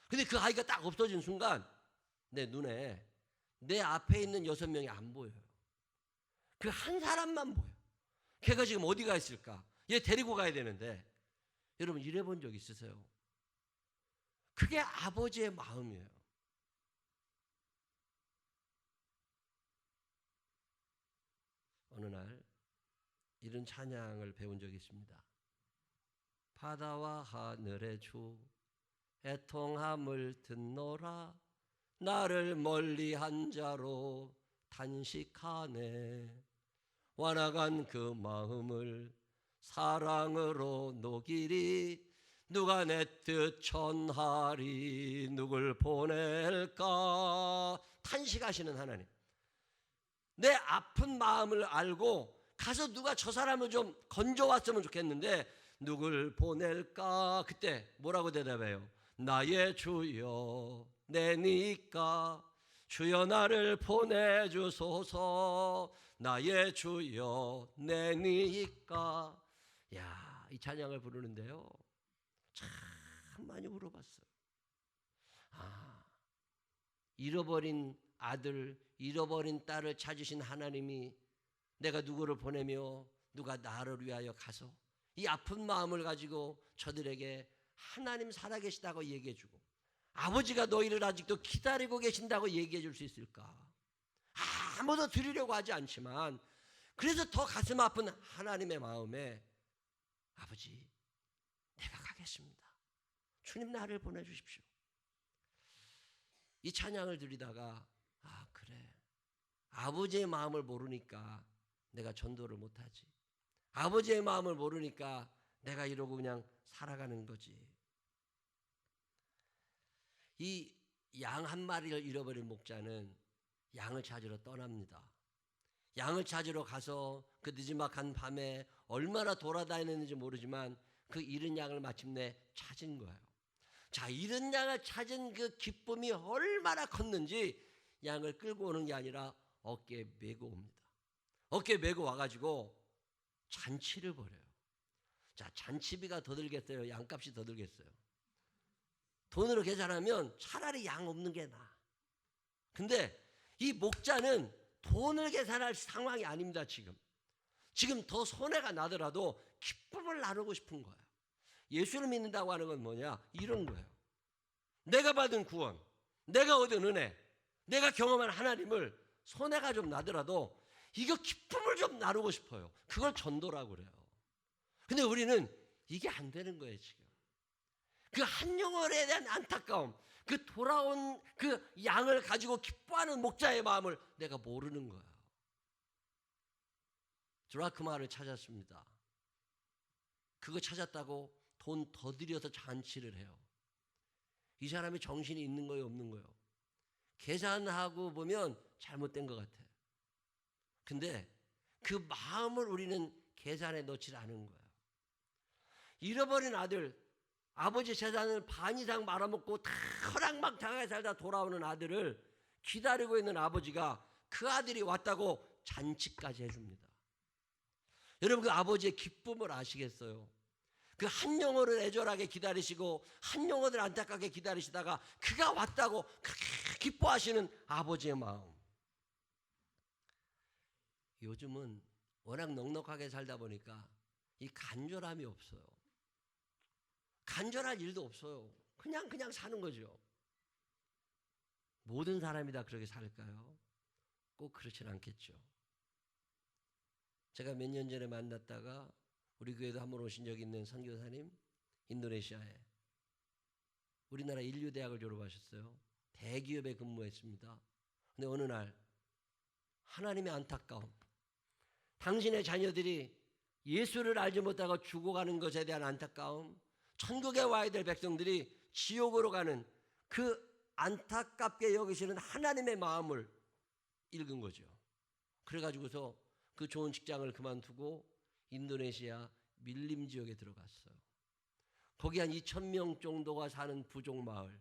근데 그 아이가 딱 없어진 순간 내 눈에 내 앞에 있는 6명이 안 보여요. 그 한 사람만 보여. 걔가 지금 어디가 있을까? 얘 데리고 가야 되는데. 여러분 이래본 적 있으세요? 그게 아버지의 마음이에요. 어느 날 이런 찬양을 배운 적이 있습니다. 바다와 하늘의 주 애통함을 듣노라 나를 멀리한 자로 단식하네 완악한 그 마음을 사랑으로 녹이리 누가 내 뜻 전하리 누굴 보낼까 탄식하시는 하나님 내 아픈 마음을 알고 가서 누가 저 사람을 좀 건져왔으면 좋겠는데 누굴 보낼까 그때 뭐라고 대답해요? 나의 주여 내니까 주여 나를 보내주소서 나의 주여 내니까 야, 이 찬양을 부르는데요 참 많이 울어봤어요. 아, 잃어버린 아들 잃어버린 딸을 찾으신 하나님이 내가 누구를 보내며 누가 나를 위하여 가서 이 아픈 마음을 가지고 저들에게 하나님 살아계시다고 얘기해주고 아버지가 너희를 아직도 기다리고 계신다고 얘기해 줄 수 있을까? 아무도 드리려고 하지 않지만 그래서 더 가슴 아픈 하나님의 마음에 아버지 내가 가겠습니다. 주님 나를 보내주십시오. 이 찬양을 드리다가 아 그래 아버지의 마음을 모르니까 내가 전도를 못하지. 아버지의 마음을 모르니까 내가 이러고 그냥 살아가는 거지. 이 양 한 마리를 잃어버린 목자는 양을 찾으러 떠납니다. 양을 찾으러 가서 그 늦지막한 밤에 얼마나 돌아다녔는지 모르지만 그 잃은 양을 마침내 찾은 거예요. 자, 잃은 양을 찾은 그 기쁨이 얼마나 컸는지 양을 끌고 오는 게 아니라 어깨에 메고 옵니다. 어깨에 메고 와가지고 잔치를 벌여요. 자, 잔치비가 더 들겠어요? 양값이 더 들겠어요? 돈으로 계산하면 차라리 양 없는 게 나아. 근데 이 목자는 돈을 계산할 상황이 아닙니다. 지금 더 손해가 나더라도 기쁨을 나누고 싶은 거예요. 예수를 믿는다고 하는 건 뭐냐? 이런 거예요. 내가 받은 구원, 내가 얻은 은혜, 내가 경험한 하나님을 손해가 좀 나더라도 이거 기쁨을 좀 나누고 싶어요. 그걸 전도라고 그래요. 근데 우리는 이게 안 되는 거예요, 지금. 그 한 영혼에 대한 안타까움, 그 돌아온 그 양을 가지고 기뻐하는 목자의 마음을 내가 모르는 거예요. 드라크마를 찾았습니다. 그거 찾았다고 돈 더 들여서 잔치를 해요. 이 사람이 정신이 있는 거예요, 없는 거예요? 계산하고 보면 잘못된 것 같아요. 근데 그 마음을 우리는 계산에 넣지 않은 거예요. 잃어버린 아들, 아버지 재산을 반 이상 말아먹고 다 허락막장하게 살다 돌아오는 아들을 기다리고 있는 아버지가 그 아들이 왔다고 잔치까지 해줍니다. 여러분 그 아버지의 기쁨을 아시겠어요? 그 한 영혼을 애절하게 기다리시고 한 영혼을 안타깝게 기다리시다가 그가 왔다고 그렇게 기뻐하시는 아버지의 마음. 요즘은 워낙 넉넉하게 살다 보니까 이 간절함이 없어요. 간절할 일도 없어요. 그냥 사는 거죠. 모든 사람이 다 그렇게 살까요? 꼭 그렇진 않겠죠. 제가 몇 년 전에 만났다가 우리 교회도 한번 오신 적 있는 선교사님, 인도네시아에 우리나라 인류대학을 졸업하셨어요. 대기업에 근무했습니다. 근데 어느 날 하나님의 안타까움, 당신의 자녀들이 예수를 알지 못하고 죽어가는 것에 대한 안타까움, 천국에 와야 될 백성들이 지옥으로 가는 그 안타깝게 여기시는 하나님의 마음을 읽은 거죠. 그래가지고서 그 좋은 직장을 그만두고 인도네시아 밀림 지역에 들어갔어요. 거기 한 2,000명 정도가 사는 부족 마을,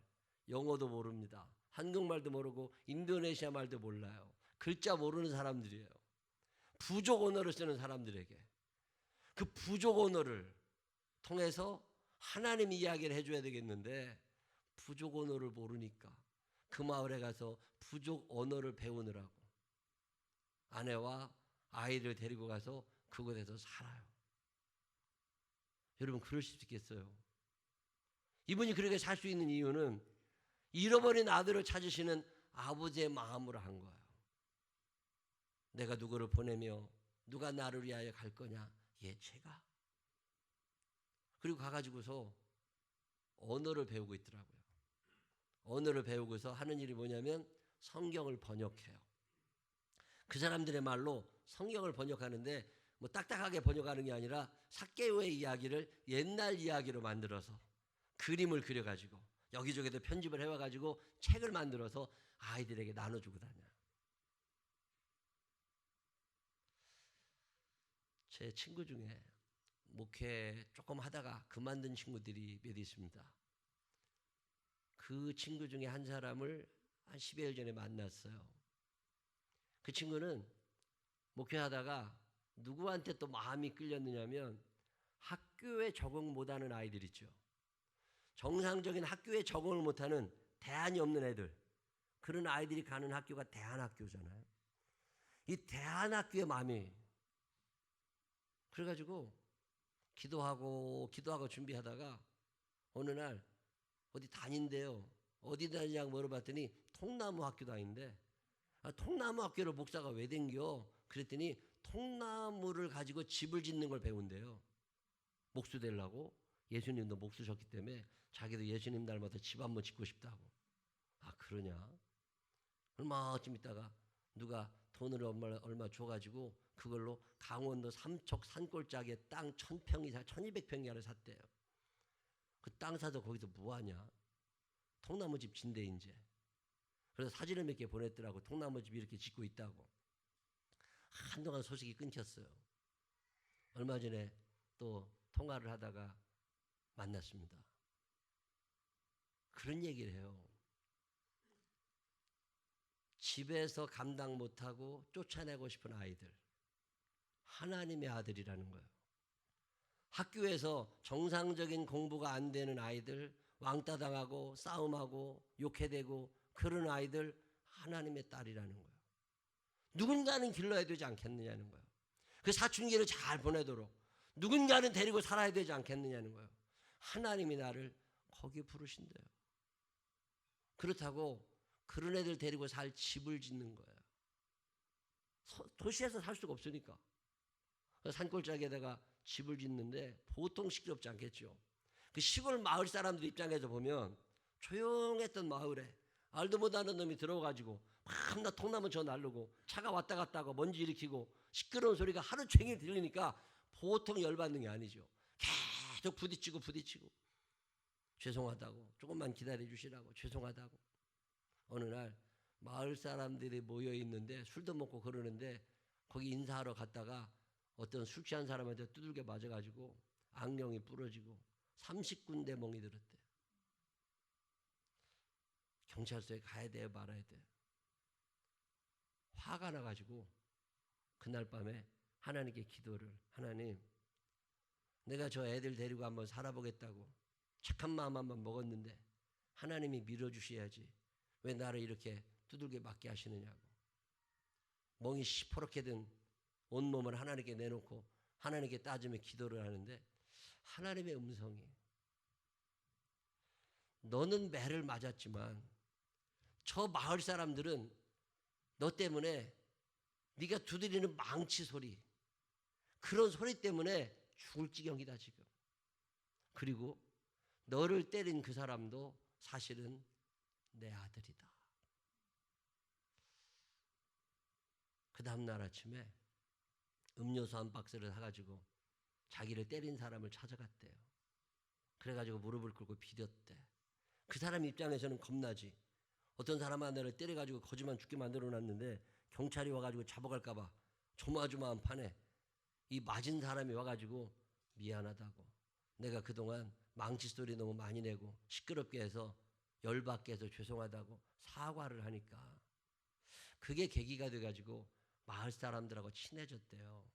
영어도 모릅니다. 한국말도 모르고 인도네시아 말도 몰라요. 글자 모르는 사람들이에요. 부족 언어를 쓰는 사람들에게 그 부족 언어를 통해서 하나님 이야기를 해줘야 되겠는데 부족 언어를 모르니까 그 마을에 가서 부족 언어를 배우느라고 아내와 아이를 데리고 가서 그곳에서 살아요. 여러분 그럴 수 있겠어요? 이분이 그렇게 살 수 있는 이유는 잃어버린 아들을 찾으시는 아버지의 마음으로 한 거예요. 내가 누구를 보내며 누가 나를 위하여 갈 거냐? 제가. 그리고 가가지고서 언어를 배우고 있더라고요. 언어를 배우고서 하는 일이 뭐냐면 성경을 번역해요. 그 사람들의 말로 성경을 번역하는데 뭐 딱딱하게 번역하는 게 아니라 삭개오의 이야기를 옛날 이야기로 만들어서 그림을 그려가지고 여기저기도 편집을 해와가지고 책을 만들어서 아이들에게 나눠주고 다녀요. 제 친구 중에 목회 조금 하다가 그만둔 친구들이 몇 있습니다. 그 친구 중에 한 사람을 한 10여일 전에 만났어요. 그 친구는 목회하다가 누구한테 또 마음이 끌렸느냐면 학교에 적응 못하는 아이들 있죠. 정상적인 학교에 적응을 못하는 대안이 없는 애들, 그런 아이들이 가는 학교가 대안학교잖아요. 이 대안학교의 마음이 그래가지고 기도하고 준비하다가 어느 날 어디 다닌대요. 어디 다니냐고 물어봤더니 통나무 학교 다닌대. 통나무 학교를 목사가 왜 댕겨? 그랬더니 통나무를 가지고 집을 짓는 걸 배운대요. 목수 되려고. 예수님도 목수셨기 때문에 자기도 예수님 닮아서 집 한번 짓고 싶다고. 그러냐? 얼마쯤 있다가 누가 돈을 얼마 줘가지고 그걸로 강원도 삼척 산골짜기에 땅 1,000평이 1,200평이를 샀대요. 그 땅 사서 거기서 뭐하냐? 통나무 집 진대 이제. 그래서 사진을 몇 개 보냈더라고. 통나무 집 이렇게 짓고 있다고. 한동안 소식이 끊겼어요. 얼마 전에 또 통화를 하다가 만났습니다. 그런 얘기를 해요. 집에서 감당 못하고 쫓아내고 싶은 아이들, 하나님의 아들이라는 거예요. 학교에서 정상적인 공부가 안 되는 아이들, 왕따 당하고 싸움하고 욕해대고 그런 아이들, 하나님의 딸이라는 거예요. 누군가는 길러야 되지 않겠느냐는 거예요. 그 사춘기를 잘 보내도록 누군가는 데리고 살아야 되지 않겠느냐는 거예요. 하나님이 나를 거기 부르신대요. 그렇다고 그런 애들 데리고 살 집을 짓는 거예요. 도시에서 살 수가 없으니까. 산골짜기에다가 집을 짓는데 보통 시끄럽지 않겠죠. 그 시골 마을 사람들 입장에서 보면 조용했던 마을에 알도 못하는 놈이 들어가지고 밤낮 통나무 저 날르고 차가 왔다 갔다 하고 먼지 일으키고 시끄러운 소리가 하루 종일 들리니까 보통 열받는 게 아니죠. 계속 부딪히고 죄송하다고, 조금만 기다려 주시라고, 죄송하다고. 어느 날 마을 사람들이 모여 있는데 술도 먹고 그러는데 거기 인사하러 갔다가 어떤 술 취한 사람한테 두들겨 맞아가지고 악령이 부러지고 30군데 멍이 들었대. 경찰서에 가야 돼요, 말아야 돼요? 화가 나가지고 그날 밤에 하나님께 기도를, 하나님, 내가 저 애들 데리고 한번 살아보겠다고 착한 마음 한번 먹었는데 하나님이 밀어주셔야지 왜 나를 이렇게 두들겨 맞게 하시느냐고. 멍이 시퍼렇게 든 온몸을 하나님께 내놓고 하나님께 따지며 기도를 하는데 하나님의 음성이, 너는 매를 맞았지만 저 마을 사람들은 너 때문에 네가 두드리는 망치 소리, 그런 소리 때문에 죽을 지경이다 지금. 그리고 너를 때린 그 사람도 사실은 내 아들이다. 그 다음날 아침에 음료수 한 박스를 사가지고 자기를 때린 사람을 찾아갔대요. 그래가지고 무릎을 꿇고 비렸대. 그 사람 입장에서는 겁나지. 어떤 사람 하나를 때려가지고 거지만 죽게 만들어놨는데 경찰이 와가지고 잡아갈까봐 조마조마한 판에 이 맞은 사람이 와가지고 미안하다고, 내가 그동안 망치 소리 너무 많이 내고 시끄럽게 해서 열받게 해서 죄송하다고 사과를 하니까 그게 계기가 돼가지고 마을 사람들하고 친해졌대요.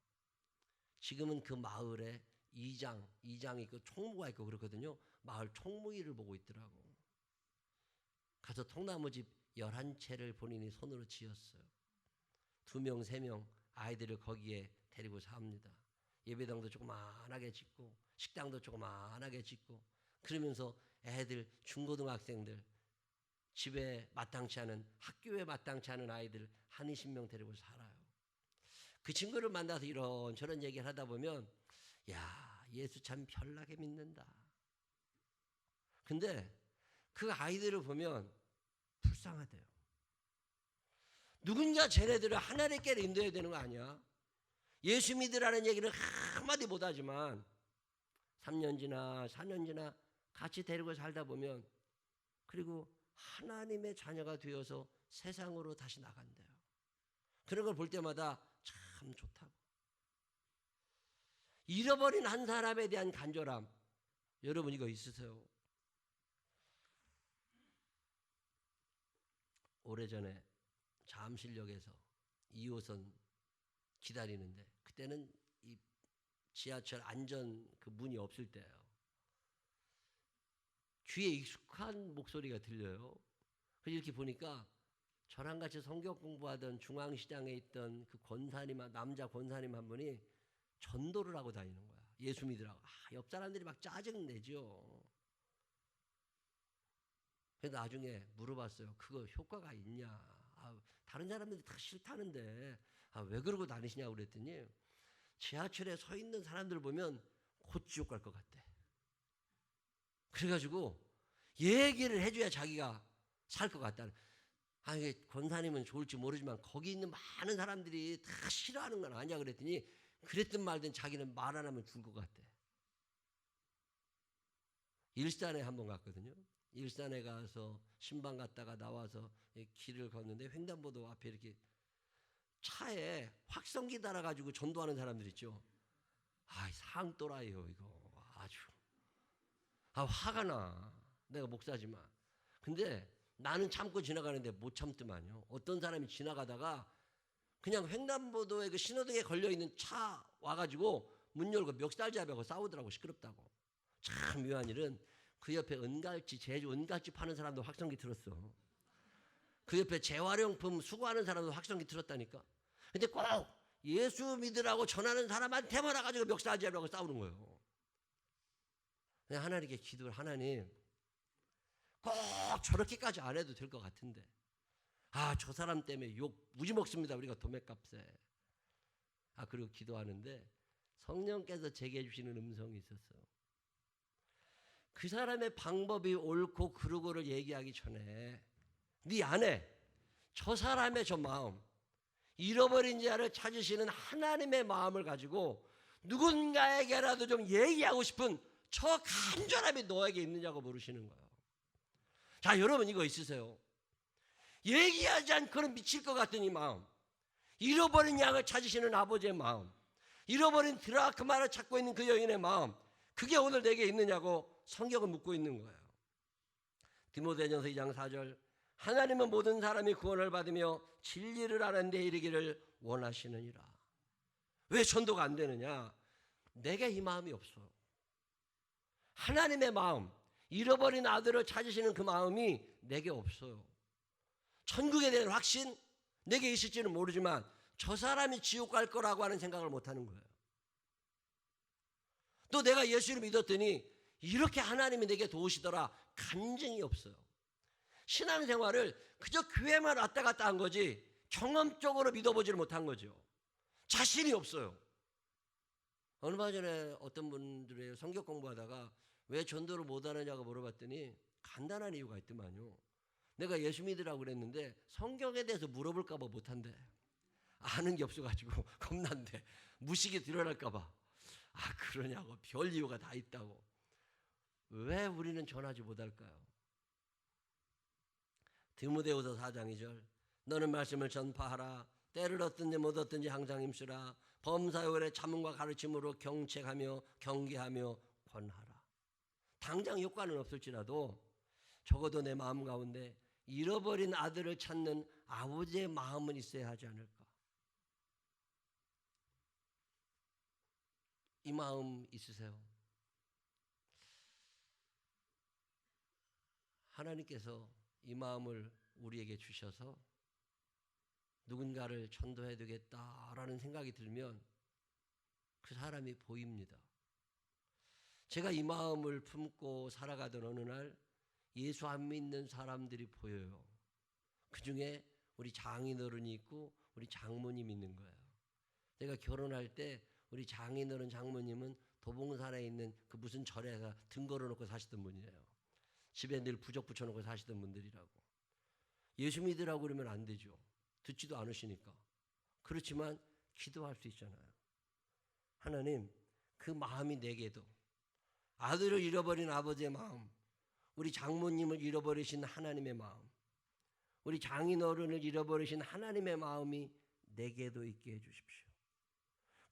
지금은 그 마을에 이장이 있고 총무가 있고 그렇거든요. 마을 총무일을 보고 있더라고. 가서 통나무집 11채를 본인이 손으로 지었어요. 2명, 3명 아이들을 거기에 데리고 삽니다. 예배당도 조그만하게 짓고 식당도 조그만하게 짓고 그러면서 애들, 중고등학생들, 집에 마땅치 않은, 학교에 마땅치 않은 아이들 한 20명 데리고 살아요. 그 친구를 만나서 이런저런 얘기를 하다 보면 야, 예수 참 별나게 믿는다. 근데 그 아이들을 보면 불쌍하대요. 누군가 쟤네들을 하나님께로 인도해야 되는 거 아니야? 예수 믿으라는 얘기를 한마디 못하지만 3년 지나 4년 지나 같이 데리고 살다 보면 그리고 하나님의 자녀가 되어서 세상으로 다시 나간대요. 그런 걸 볼 때마다 참 좋다고. 잃어버린 한 사람에 대한 간절함, 여러분 이거 있으세요? 오래전에 잠실역에서 2호선 기다리는데 그때는 이 지하철 안전 그 문이 없을 때예요. 귀에 익숙한 목소리가 들려요. 그래서 이렇게 보니까 저랑 같이 성경 공부하던 중앙시장에 있던 그 권사님, 남자 권사님 한 분이 전도를 하고 다니는 거야. 예수 믿으라고. 옆 사람들이 막 짜증내죠. 그래서 나중에 물어봤어요. 그거 효과가 있냐? 다른 사람들이 다 싫다는데 왜 그러고 다니시냐고 그랬더니 지하철에 서 있는 사람들 보면 곧 지옥 갈 것 같대. 그래가지고 얘기를 해줘야 자기가 살 것 같다는. 권사님은 좋을지 모르지만 거기 있는 많은 사람들이 다 싫어하는 건 아니야 그랬더니 그랬든 말든 자기는 말 안 하면 죽을 것 같대. 일산에 한번 갔거든요. 일산에 가서 신방 갔다가 나와서 길을 걷는데 횡단보도 앞에 이렇게 차에 확성기 달아가지고 전도하는 사람들 있죠. 상또라이요 이거 아주. 화가 나. 내가 목사지만. 근데 나는 참고 지나가는데 못 참더만요. 어떤 사람이 지나가다가 그냥 횡단보도에 그 신호등에 걸려있는 차 와가지고 문 열고 멱살잡이하고 싸우더라고. 시끄럽다고. 참 묘한 일은 그 옆에 제주 은갈치 파는 사람도 확성기 틀었어. 그 옆에 재활용품 수거하는 사람도 확성기 틀었다니까. 근데 꼭 예수 믿으라고 전하는 사람한테만 와가지고 멱살잡이하고 싸우는 거예요. 그냥 하나님께 기도를, 하나님 꼭 저렇게까지 안 해도 될 것 같은데 저 사람 때문에 욕 무지 먹습니다 우리가 도매값에. 그리고 기도하는데 성령께서 제게 해주시는 음성이 있었어요. 그 사람의 방법이 옳고 그르고를 얘기하기 전에 네 안에 저 사람의 저 마음, 잃어버린 자를 찾으시는 하나님의 마음을 가지고 누군가에게라도 좀 얘기하고 싶은 저 간절함이 너에게 있느냐고 물으시는 거예요. 자, 여러분 이거 있으세요? 얘기하지 않고는 미칠 것 같은 이 마음, 잃어버린 양을 찾으시는 아버지의 마음, 잃어버린 드라크마를 찾고 있는 그 여인의 마음, 그게 오늘 내게 있느냐고 성경은 묻고 있는 거예요. 디모데전서 2장 4절, 하나님은 모든 사람이 구원을 받으며 진리를 아는 데 이르기를 원하시느니라. 왜 전도가 안 되느냐? 내게 이 마음이 없어요. 하나님의 마음, 잃어버린 아들을 찾으시는 그 마음이 내게 없어요. 천국에 대한 확신 내게 있을지는 모르지만 저 사람이 지옥 갈 거라고 하는 생각을 못하는 거예요. 또 내가 예수를 믿었더니 이렇게 하나님이 내게 도우시더라 간증이 없어요. 신앙생활을 그저 교회만 왔다 갔다 한 거지 경험적으로 믿어보지를 못한 거죠. 자신이 없어요. 얼마 전에 어떤 분들의 성경 공부하다가 왜 전도를 못하느냐고 물어봤더니 간단한 이유가 있더만요. 내가 예수 믿으라고 그랬는데 성경에 대해서 물어볼까 봐 못한대. 아는 게 없어가지고 겁난데. 무식이 드러날까 봐. 아, 그러냐고. 별 이유가 다 있다고. 왜 우리는 전하지 못할까요? 디모데후서 4장 2절, 너는 말씀을 전파하라. 때를 얻든지 못 얻든지 항상 힘쓰라. 범사요일에 자문과 가르침으로 경책하며 경계하며 권하라. 당장 효과는 없을지라도 적어도 내 마음 가운데 잃어버린 아들을 찾는 아버지의 마음은 있어야 하지 않을까. 이 마음 있으세요? 하나님께서 이 마음을 우리에게 주셔서 누군가를 전도해야 되겠다라는 생각이 들면 그 사람이 보입니다. 제가 이 마음을 품고 살아가던 어느 날 예수 안 믿는 사람들이 보여요. 그 중에 우리 장인어른이 있고 우리 장모님이 있는 거예요. 제가 결혼할 때 우리 장인어른 장모님은 도봉산에 있는 그 무슨 절에서 등 걸어놓고 사시던 분이에요. 집에 늘 부적 붙여놓고 사시던 분들이라고. 예수 믿으라고 그러면 안 되죠. 듣지도 않으시니까. 그렇지만 기도할 수 있잖아요. 하나님, 그 마음이 내게도 아들을 잃어버린 아버지의 마음, 우리 장모님을 잃어버리신 하나님의 마음, 우리 장인어른을 잃어버리신 하나님의 마음이 내게도 있게 해주십시오.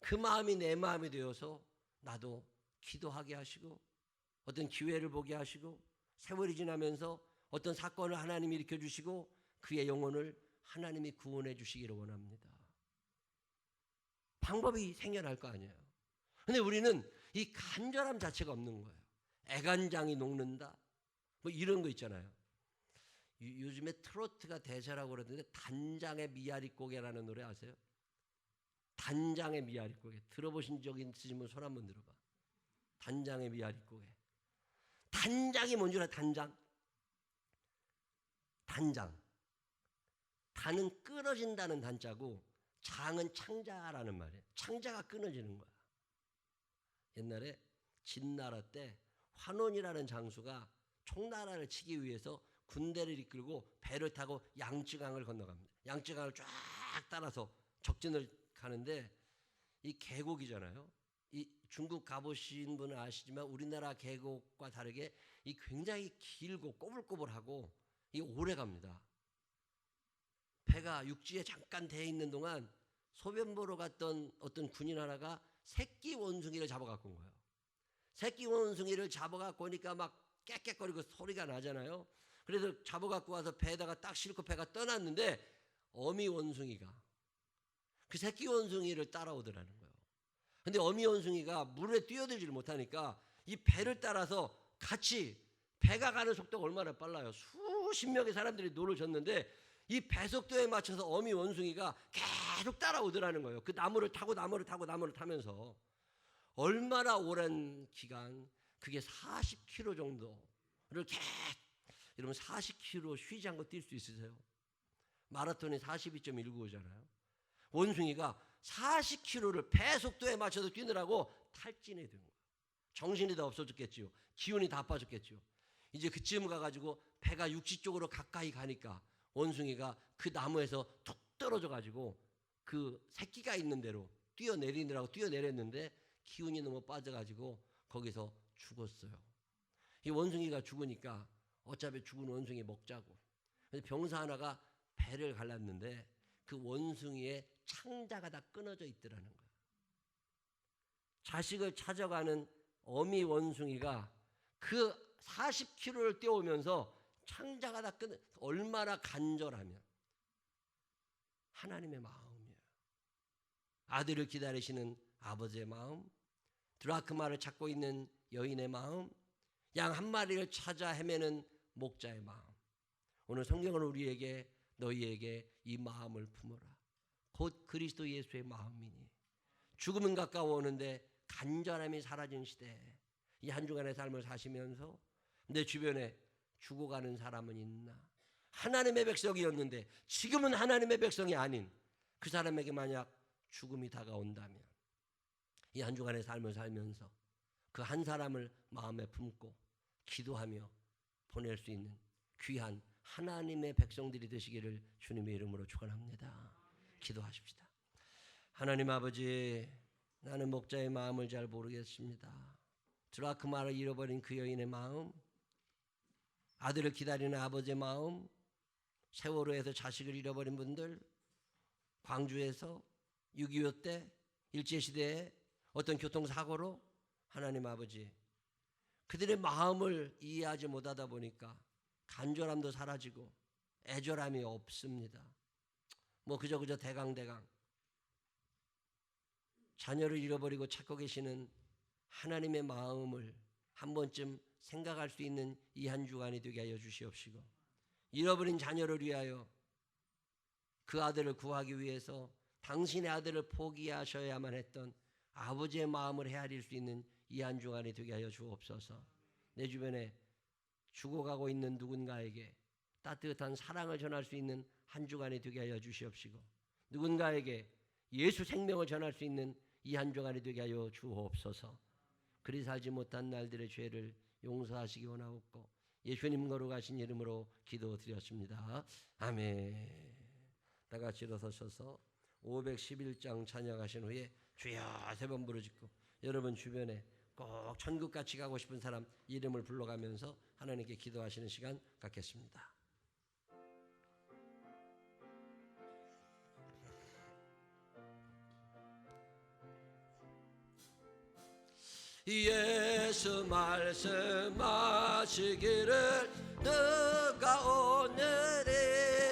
그 마음이 내 마음이 되어서 나도 기도하게 하시고 어떤 기회를 보게 하시고 세월이 지나면서 어떤 사건을 하나님이 일으켜주시고 그의 영혼을 하나님이 구원해 주시기를 원합니다. 방법이 생겨날 거 아니에요. 근데 우리는 이 간절함 자체가 없는 거예요. 애간장이 녹는다 뭐 이런 거 있잖아요. 요즘에 트로트가 대세라고 그러는데 단장의 미아리고개라는 노래 아세요? 단장의 미아리고개. 들어보신 적 있으시면 손 한번 들어봐. 단장의 미아리고개. 단장이 뭔 줄 알아? 단장. 단장. 단은 끊어진다는 단자고 장은 창자라는 말이에요. 창자가 끊어지는 거야. 옛날에 진나라 때 환원이라는 장수가 총나라를 치기 위해서 군대를 이끌고 배를 타고 양쯔강을 건너갑니다. 양쯔강을 쫙 따라서 적진을 가는데 이 계곡이잖아요. 이 중국 가보신 분은 아시지만 우리나라 계곡과 다르게 이 굉장히 길고 꼬불꼬불하고 이 오래 갑니다. 배가 육지에 잠깐 대 있는 동안 소변 보러 갔던 어떤 군인 하나가 새끼 원숭이를 잡아갖고 온 거예요. 새끼 원숭이를 잡아갖고 오니까 막 깨깨거리고 소리가 나잖아요. 그래서 잡아갖고 와서 배에다가 딱 싣고 배가 떠났는데 어미 원숭이가 그 새끼 원숭이를 따라오더라는 거예요. 근데 어미 원숭이가 물에 뛰어들지를 못하니까 이 배를 따라서 같이 배가 가는 속도가 얼마나 빨라요. 수십 명의 사람들이 노를 졌는데 이 배속도에 맞춰서 어미 원숭이가 계속 따라오더라는 거예요. 그 나무를 타고 나무를 타고 나무를 타면서 얼마나 오랜 기간, 그게 40km 정도를 계속, 여러분 40km 쉬지 않고 뛸 수 있으세요? 마라톤이 42.195잖아요. 원숭이가 40km를 배속도에 맞춰서 뛰느라고 탈진이 된 거예요. 정신이 다 없어졌겠지요. 기운이 다 빠졌겠지요. 이제 그쯤 가가지고 배가 육지 쪽으로 가까이 가니까 원숭이가 그 나무에서 툭 떨어져 가지고 그 새끼가 있는 대로 뛰어내리느라고 뛰어내렸는데 기운이 너무 빠져가지고 거기서 죽었어요. 이 원숭이가 죽으니까 어차피 죽은 원숭이 먹자고. 그래서 병사 하나가 배를 갈랐는데 그 원숭이의 창자가 다 끊어져 있더라는 거예요. 자식을 찾아가는 어미 원숭이가 그 40km를 뛰어오면서 창자가 다 끊어. 얼마나 간절하면 하나님의 마음이에요. 아들을 기다리시는 아버지의 마음, 드라크마를 찾고 있는 여인의 마음, 양 한 마리를 찾아 헤매는 목자의 마음. 오늘 성경은 우리에게 너희에게 이 마음을 품어라. 곧 그리스도 예수의 마음이니. 죽음은 가까워 오는데 간절함이 사라진 시대에 이 한 주간의 삶을 사시면서 내 주변에 죽어가는 사람은 있나? 하나님의 백성이었는데 지금은 하나님의 백성이 아닌 그 사람에게 만약 죽음이 다가온다면 이 한 주간의 삶을 살면서 그 한 사람을 마음에 품고 기도하며 보낼 수 있는 귀한 하나님의 백성들이 되시기를 주님의 이름으로 축원합니다. 기도하십시다. 하나님 아버지, 나는 목자의 마음을 잘 모르겠습니다. 드라크마를 잃어버린 그 여인의 마음, 아들을 기다리는 아버지의 마음, 세월호에서 자식을 잃어버린 분들, 광주에서 6.25 때 일제시대에 어떤 교통사고로 하나님 아버지, 그들의 마음을 이해하지 못하다 보니까 간절함도 사라지고 애절함이 없습니다. 뭐 그저 대강 자녀를 잃어버리고 찾고 계시는 하나님의 마음을 한 번쯤 생각할 수 있는 이 한 주간이 되게 하여 주시옵시고, 잃어버린 자녀를 위하여 그 아들을 구하기 위해서 당신의 아들을 포기하셔야만 했던 아버지의 마음을 헤아릴 수 있는 이 한 주간이 되게 하여 주옵소서. 내 주변에 죽어가고 있는 누군가에게 따뜻한 사랑을 전할 수 있는 한 주간이 되게 하여 주시옵시고, 누군가에게 예수 생명을 전할 수 있는 이 한 주간이 되게 하여 주옵소서. 그리 살지 못한 날들의 죄를 용서하시기 원하옵고 예수님 거룩하신 이름으로 기도드렸습니다. 아멘. 다 같이 일어서셔서 511장 찬양하신 후에 주여 세 번 부르짖고 여러분 주변에 꼭 천국같이 가고 싶은 사람 이름을 불러가면서 하나님께 기도하시는 시간 갖겠습니다. 예수 말씀하시기를 누가 오늘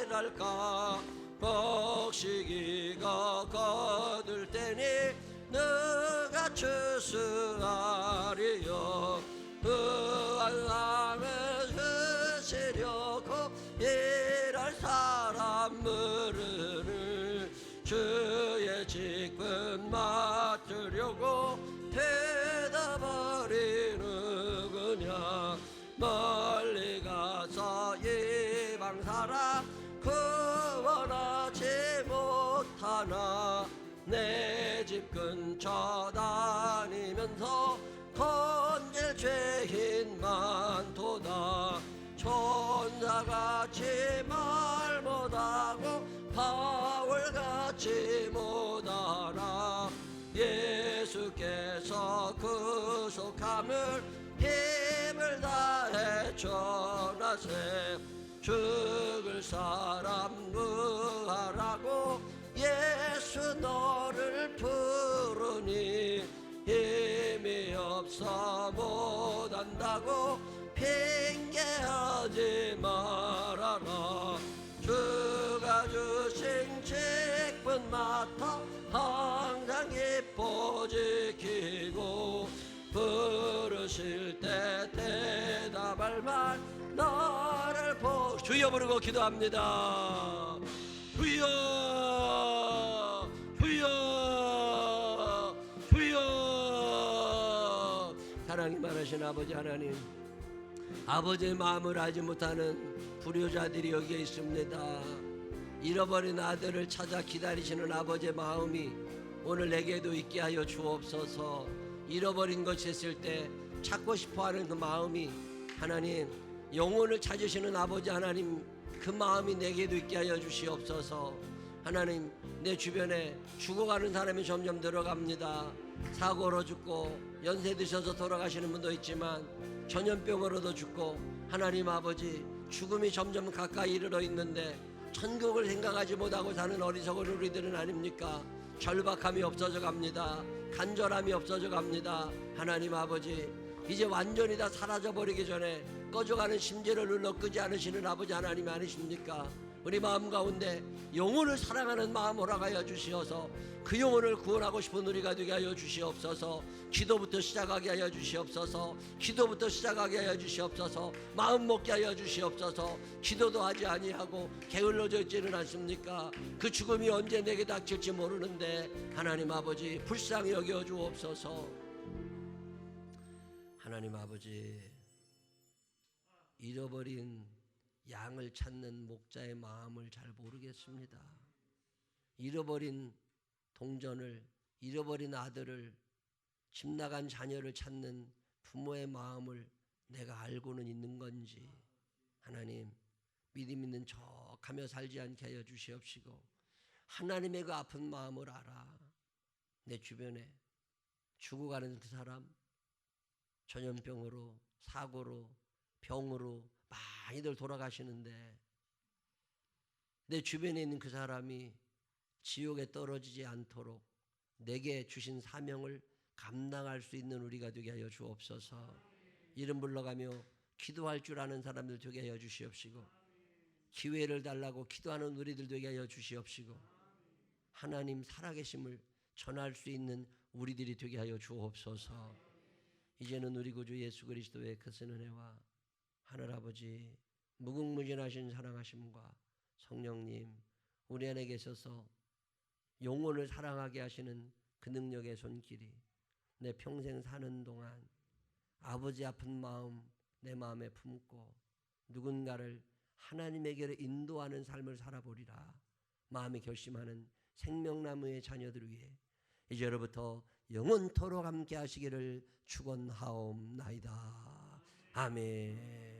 일할까, 곡시기가 거둘 때니 누가 추수하리요. 의왕을 쓰시려고 일할 사람 물으니 주의 직분 맡으려고 대답하리 누구냐. 멀리 가서 이방 사람 구원하지 못하나 내 집 근처 다니면서 건질 죄인 많도다. 천사같이 말 못하고 바울같이 못하나 예수께서 구속함을 힘을 다해 전하세. 죽을 사람 구하라고 예수 너를 부르니 힘이 없어 못한다고 핑계하지 말아라. 주가 주신 직분 맡아 항상 기뻐 지키고 부르실 때 대답할 말 나를 주여 부르고 기도합니다. 주여 주여 주여. 사랑이 많으신 아버지 하나님, 아버지의 마음을 알지 못하는 불효자들이 여기에 있습니다. 잃어버린 아들을 찾아 기다리시는 아버지의 마음이 오늘 내게도 있게 하여 주옵소서. 잃어버린 것이 있을 때 찾고 싶어하는 그 마음이 하나님, 영혼을 찾으시는 아버지 하나님, 그 마음이 내게도 있게 하여 주시옵소서. 하나님, 내 주변에 죽어가는 사람이 점점 늘어갑니다. 사고로 죽고 연세 드셔서 돌아가시는 분도 있지만 전염병으로도 죽고 하나님 아버지, 죽음이 점점 가까이 이르러 있는데 천국을 생각하지 못하고 사는 어리석은 우리들은 아닙니까? 절박함이 없어져 갑니다. 간절함이 없어져 갑니다. 하나님 아버지, 이제 완전히 다 사라져버리기 전에 꺼져가는 심지를 눌러 끄지 않으시는 아버지 하나님 아니십니까? 우리 마음 가운데 영혼을 사랑하는 마음 허락하여 주시어서 그 영혼을 구원하고 싶은 우리가 되게 하여 주시옵소서. 기도부터 시작하게 하여 주시옵소서. 기도부터 시작하게 하여 주시옵소서. 마음 먹게 하여 주시옵소서. 기도도 하지 아니하고 게을러져 있지는 않습니까? 그 죽음이 언제 내게 닥칠지 모르는데 하나님 아버지, 불쌍히 여겨 주옵소서. 하나님 아버지, 잃어버린 양을 찾는 목자의 마음을 잘 모르겠습니다. 잃어버린 동전을, 잃어버린 아들을 집 나간 자녀를 찾는 부모의 마음을 내가 알고는 있는 건지 하나님 믿음 있는 척하며 살지 않게 하여 주시옵시고 하나님의 그 아픈 마음을 알아. 내 주변에 죽어가는 그 사람, 전염병으로, 사고로, 병으로 많이들 돌아가시는데 내 주변에 있는 그 사람이 지옥에 떨어지지 않도록 내게 주신 사명을 감당할 수 있는 우리가 되게 하여 주옵소서. 이름 불러가며 기도할 줄 아는 사람들 되게 하여 주시옵시고 기회를 달라고 기도하는 우리들 되게 하여 주시옵시고 하나님 살아계심을 전할 수 있는 우리들이 되게 하여 주옵소서. 이제는 우리 구주 예수 그리스도의 크신 은혜와 하늘아버지 무궁무진하신 사랑하심과 성령님 우리 안에 계셔서 영혼을 사랑하게 하시는 그 능력의 손길이 내 평생 사는 동안 아버지 아픈 마음 내 마음에 품고 누군가를 하나님에게로 인도하는 삶을 살아보리라 마음에 결심하는 생명나무의 자녀들을 위해 이제로부터 영원토록 함께 하시기를 축원하옵나이다. 아멘.